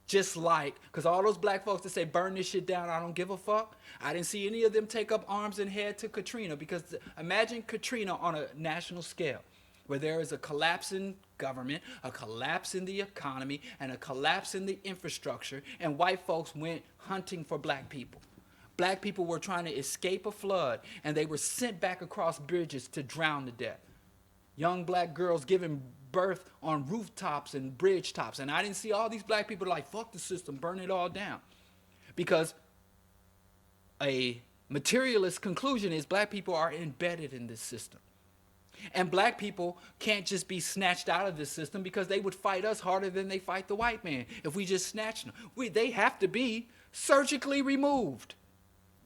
Speaker 1: Just like, because all those black folks that say, burn this shit down, I don't give a fuck, I didn't see any of them take up arms and head to Katrina, because imagine Katrina on a national scale, where there is a collapse in government, a collapse in the economy, and a collapse in the infrastructure, and white folks went hunting for black people. Black people were trying to escape a flood, and they were sent back across bridges to drown to death. Young black girls giving birth on rooftops and bridge tops. And I didn't see all these black people like, fuck the system, burn it all down. Because a materialist conclusion is black people are embedded in this system. And black people can't just be snatched out of this system because they would fight us harder than they fight the white man if we just snatched them. They have to be surgically removed.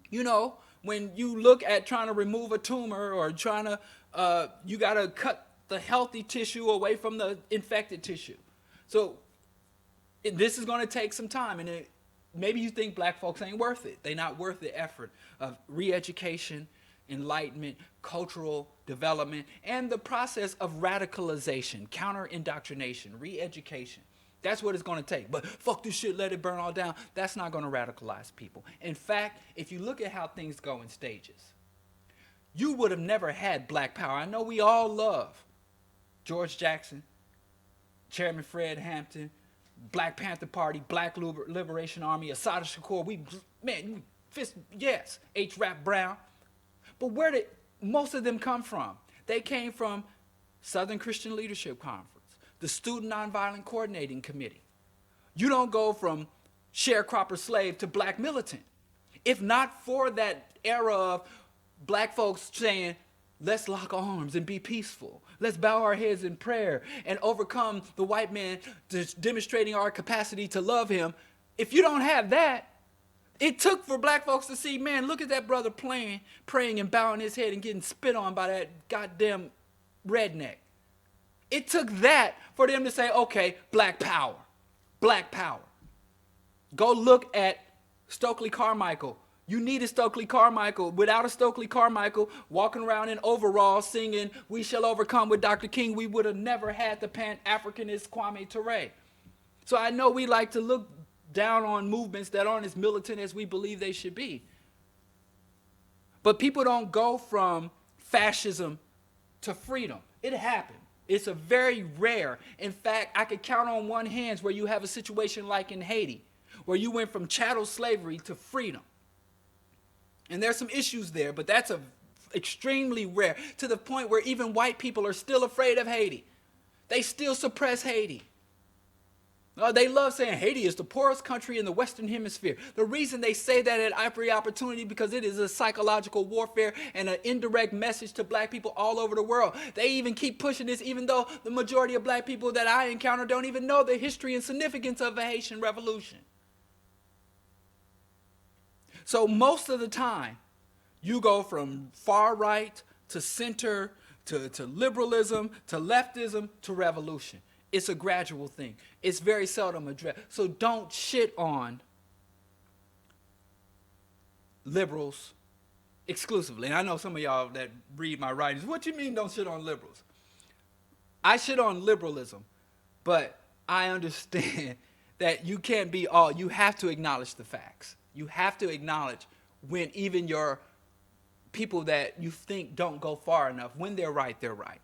Speaker 1: You know, when you look at trying to remove a tumor or trying to, you got to cut the healthy tissue away from the infected tissue. So this is going to take some time. And maybe you think black folks ain't worth it. They're not worth the effort of re-education, enlightenment, cultural development, and the process of radicalization, counter-indoctrination, re-education. That's what it's going to take. But fuck this shit, let it burn all down. That's not going to radicalize people. In fact, if you look at how things go in stages, you would have never had black power. I know we all love George Jackson, Chairman Fred Hampton, Black Panther Party, Black Liberation Army, Assata Shakur. Yes, H. Rap Brown. But where did most of them come from? They came from Southern Christian Leadership Conference, the Student Nonviolent Coordinating Committee. You don't go from sharecropper slave to black militant. If not for that era of black folks saying, let's lock arms and be peaceful. Let's bow our heads in prayer and overcome the white man, demonstrating our capacity to love him. If you don't have that, It took for black folks to see, man, look at that brother praying and bowing his head and getting spit on by that goddamn redneck. It took that for them to say, okay, black power. Black power. Go look at Stokely Carmichael. You needed Stokely Carmichael. Without a Stokely Carmichael walking around in overalls singing, "We shall overcome" with Dr. King, we would have never had the pan-Africanist Kwame Ture. So I know we like to look down on movements that aren't as militant as we believe they should be. But people don't go from fascism to freedom. It happened. It's a very rare. In fact, I could count on one hand where you have a situation like in Haiti, where you went from chattel slavery to freedom. And there's some issues there, but that's extremely rare, to the point where even white people are still afraid of Haiti. They still suppress Haiti. They love saying Haiti is the poorest country in the Western Hemisphere. The reason they say that at every opportunity, because it is a psychological warfare and an indirect message to black people all over the world. They even keep pushing this, even though the majority of black people that I encounter don't even know the history and significance of the Haitian Revolution. So most of the time, you go from far right to center to liberalism to leftism to revolution. It's a gradual thing. It's very seldom addressed. So don't shit on liberals exclusively. And I know some of y'all that read my writings. What you mean don't shit on liberals? I shit on liberalism, but I understand that you can't be all. You have to acknowledge the facts. You have to acknowledge when even your people that you think don't go far enough, when they're right, they're right.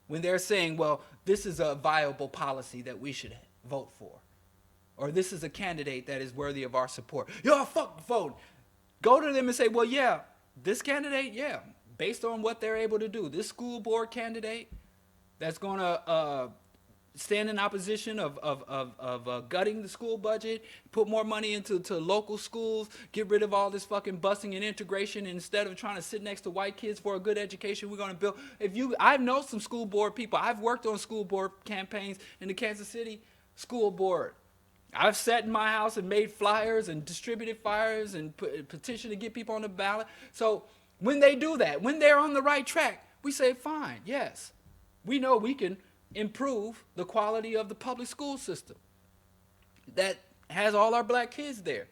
Speaker 1: When they're saying, well, this is a viable policy that we should vote for, or this is a candidate that is worthy of our support. Yo, fuck vote. Go to them and say, well, yeah, this candidate, yeah, based on what they're able to do. This school board candidate that's going to stand in opposition of gutting the school budget, put more money into local schools, get rid of all this fucking busing and integration, and instead of trying to sit next to white kids for a good education, we're going to build. I know some school board people. I've worked on school board campaigns in the Kansas City school board. I've sat in my house and made flyers and distributed flyers and petitioned to get people on the ballot. So when they do that, when they're on the right track, we say, fine, yes, we know we can improve the quality of the public school system that has all our black kids there.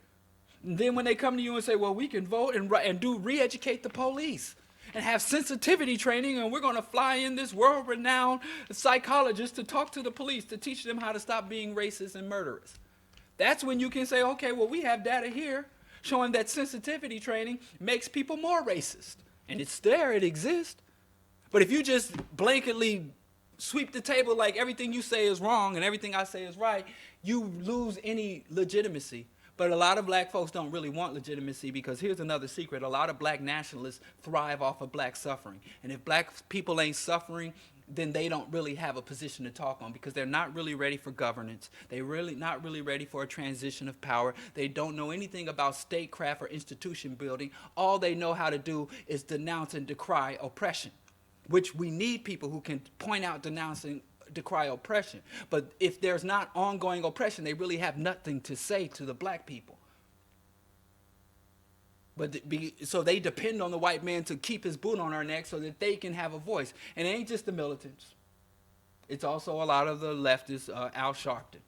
Speaker 1: And then when they come to you and say, well, we can vote and do re-educate the police and have sensitivity training, and we're going to fly in this world-renowned psychologist to talk to the police to teach them how to stop being racist and murderous. That's when you can say, okay, well, we have data here showing that sensitivity training makes people more racist. And it's there, it exists. But if you just blanketly sweep the table like everything you say is wrong and everything I say is right, you lose any legitimacy. But a lot of black folks don't really want legitimacy, because here's another secret. A lot of black nationalists thrive off of black suffering. And if black people ain't suffering, then they don't really have a position to talk on, because they're not really ready for governance. They're really not really ready for a transition of power. They don't know anything about statecraft or institution building. All they know how to do is denounce and decry oppression, which we need people who can point out, denounce, and decry oppression. But if there's not ongoing oppression, they really have nothing to say to the black people. So they depend on the white man to keep his boot on our neck so that they can have a voice. And it ain't just the militants. It's also a lot of the leftists. Al Sharpton.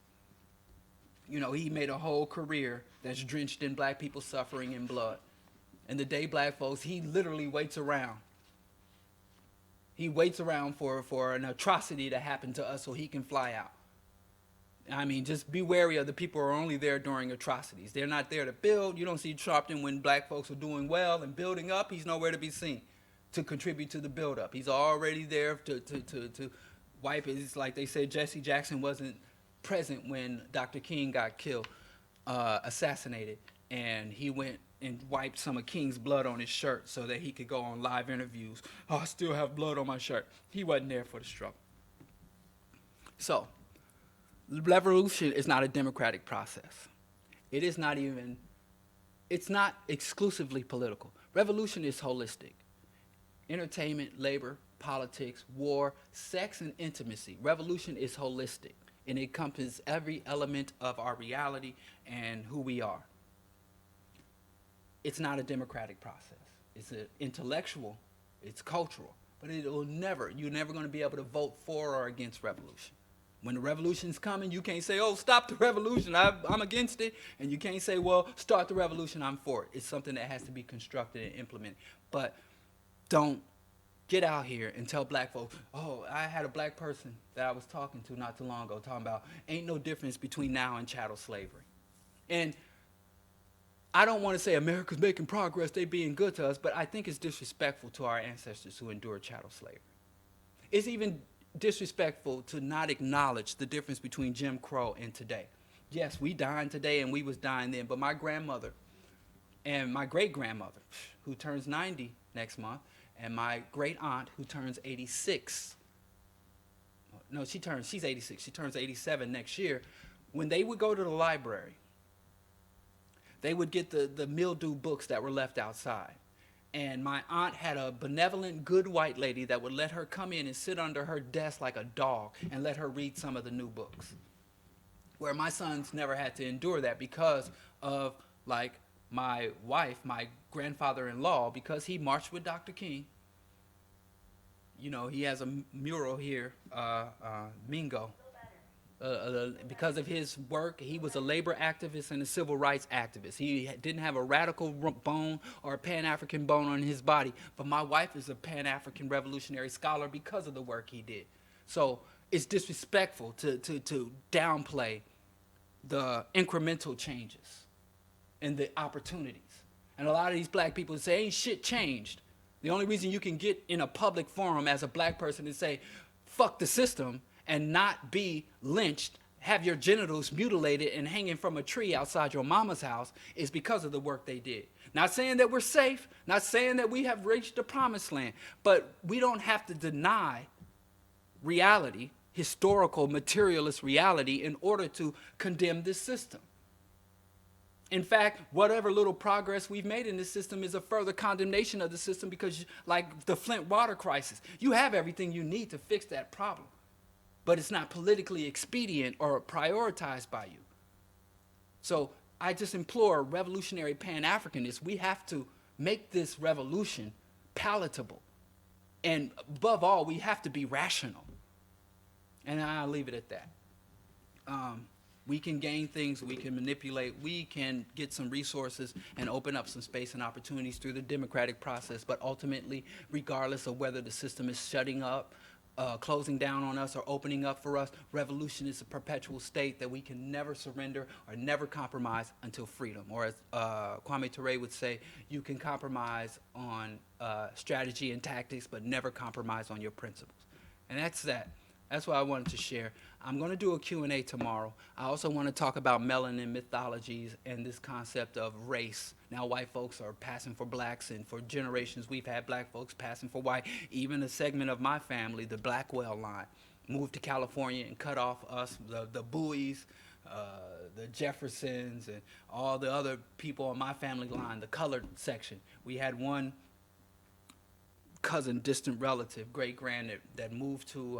Speaker 1: You know, he made a whole career that's drenched in black people suffering and blood. And the day black folks, he literally waits around. He waits around for an atrocity to happen to us so he can fly out. I mean, just be wary of the people who are only there during atrocities. They're not there to build. You don't see Sharpton when black folks are doing well and building up. He's nowhere to be seen to contribute to the build-up. He's already there to wipe it. It's like they said Jesse Jackson wasn't present when Dr. King got killed, assassinated, and he went and wiped some of King's blood on his shirt so that he could go on live interviews. Oh, I still have blood on my shirt. He wasn't there for the struggle. So, revolution is not a democratic process. It's not exclusively political. Revolution is holistic. Entertainment, labor, politics, war, sex, and intimacy. Revolution is holistic, and it encompasses every element of our reality and who we are. it's not a democratic process. It's an intellectual, it's cultural, but you're never going to be able to vote for or against revolution. When the revolution's coming, you can't say, oh, stop the revolution, I'm against it. And you can't say, well, start the revolution, I'm for it. It's something that has to be constructed and implemented. But don't get out here and tell black folks, oh, I had a black person that I was talking to not too long ago talking about ain't no difference between now and chattel slavery. And I don't want to say America's making progress, they being good to us, but I think it's disrespectful to our ancestors who endured chattel slavery. It's even disrespectful to not acknowledge the difference between Jim Crow and today. Yes, we dying today and we was dying then, but my grandmother and my great-grandmother, who turns 90 next month, and my great-aunt, who turns 86, no, she's 86, she turns 87 next year, when they would go to the library, they would get the mildew books that were left outside. And my aunt had a benevolent, good white lady that would let her come in and sit under her desk like a dog and let her read some of the new books. Where my sons never had to endure that because of, like, my wife, my grandfather-in-law, because he marched with Dr. King. You know, he has a mural here, Mingo. Because of his work, he was a labor activist and a civil rights activist. He didn't have a radical bone or a Pan-African bone on his body, but my wife is a Pan-African revolutionary scholar because of the work he did. So it's disrespectful to downplay the incremental changes and the opportunities. And a lot of these black people say, ain't shit changed. The only reason you can get in a public forum as a black person and say, fuck the system, and not be lynched, have your genitals mutilated and hanging from a tree outside your mama's house is because of the work they did. Not saying that we're safe, not saying that we have reached the promised land, but we don't have to deny reality, historical, materialist reality, in order to condemn this system. In fact, whatever little progress we've made in this system is a further condemnation of the system because, like the Flint water crisis, you have everything you need to fix that problem, but it's not politically expedient or prioritized by you. So I just implore revolutionary Pan-Africanists, we have to make this revolution palatable. And above all, we have to be rational. And I'll leave it at that. We can gain things, we can manipulate, we can get some resources and open up some space and opportunities through the democratic process, but ultimately, regardless of whether the system is shutting up, closing down on us or opening up for us, revolution is a perpetual state that we can never surrender or never compromise until freedom. Or as Kwame Ture would say, you can compromise on strategy and tactics, but never compromise on your principles. And that's that. That's what I wanted to share. I'm going to do a Q&A tomorrow. I also want to talk about melanin mythologies and this concept of race. Now white folks are passing for blacks, and for generations we've had black folks passing for white. Even a segment of my family, the Blackwell line, moved to California and cut off us, the Bowies, the Jeffersons, and all the other people on my family line, the colored section. We had one cousin, distant relative, great-grand, that moved to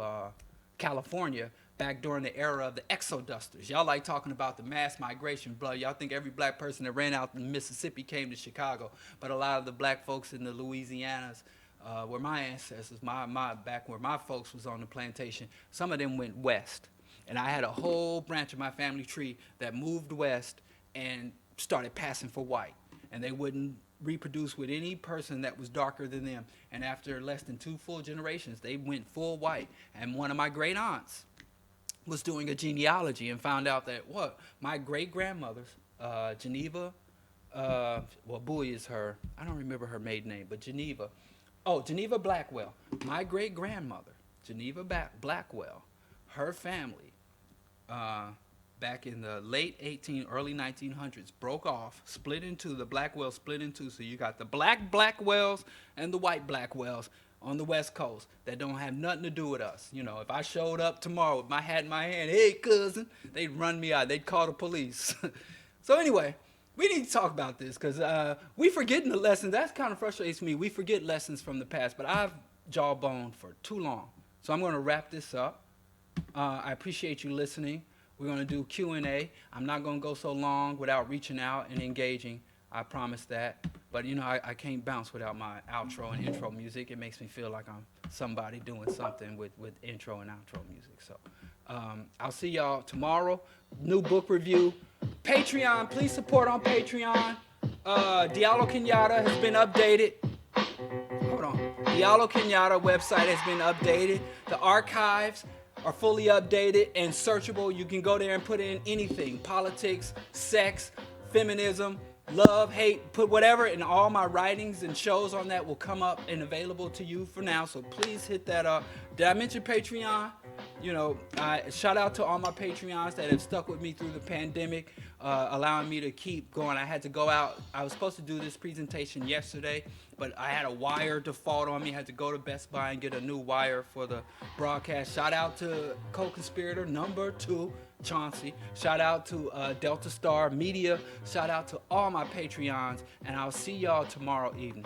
Speaker 1: California back during the era of the exodusters. Y'all like talking about the mass migration, bro. Y'all think every black person that ran out in Mississippi came to Chicago, but a lot of the black folks in the Louisianas, where my ancestors, back where my folks was on the plantation, some of them went west. And I had a whole branch of my family tree that moved west and started passing for white. And they wouldn't reproduce with any person that was darker than them. And after less than 2 full generations, they went full white. And one of my great aunts was doing a genealogy and found out that my great grandmother's Geneva, Bowie is her, I don't remember her maiden name, but Geneva Blackwell, my great grandmother, Geneva Blackwell, her family, back in the late early 1900s, broke off, the Blackwell split in two, so you got the black Blackwells and the white Blackwells on the West Coast that don't have nothing to do with us. You know, if I showed up tomorrow with my hat in my hand, hey, cousin, they'd run me out. They'd call the police. So anyway, we need to talk about this because we forgetting the lessons. That kind of frustrates me. We forget lessons from the past, but I've jawboned for too long. So I'm going to wrap this up. I appreciate you listening. We're going to do Q&A. I'm not going to go so long without reaching out and engaging. I promise that. But you know, I can't bounce without my outro and intro music. It makes me feel like I'm somebody doing something with intro and outro music. So I'll see y'all tomorrow. New book review. Patreon, please support on Patreon. Diallo Kenyatta has been updated. Hold on. Diallo Kenyatta website has been updated. The archives are fully updated and searchable. You can go there and put in anything: politics, sex, feminism, love, hate, put whatever, and all my writings and shows on that will come up and available to you for now. So please hit that up. Did I mention Patreon? You know, shout out to all my Patreons that have stuck with me through the pandemic, allowing me to keep going. I had to go out. I was supposed to do this presentation yesterday, but I had a wire default on me. I had to go to Best Buy and get a new wire for the broadcast. Shout out to co-conspirator number 2, Chauncey. Shout out to Delta Star Media. Shout out to all my Patreons, and I'll see y'all tomorrow evening.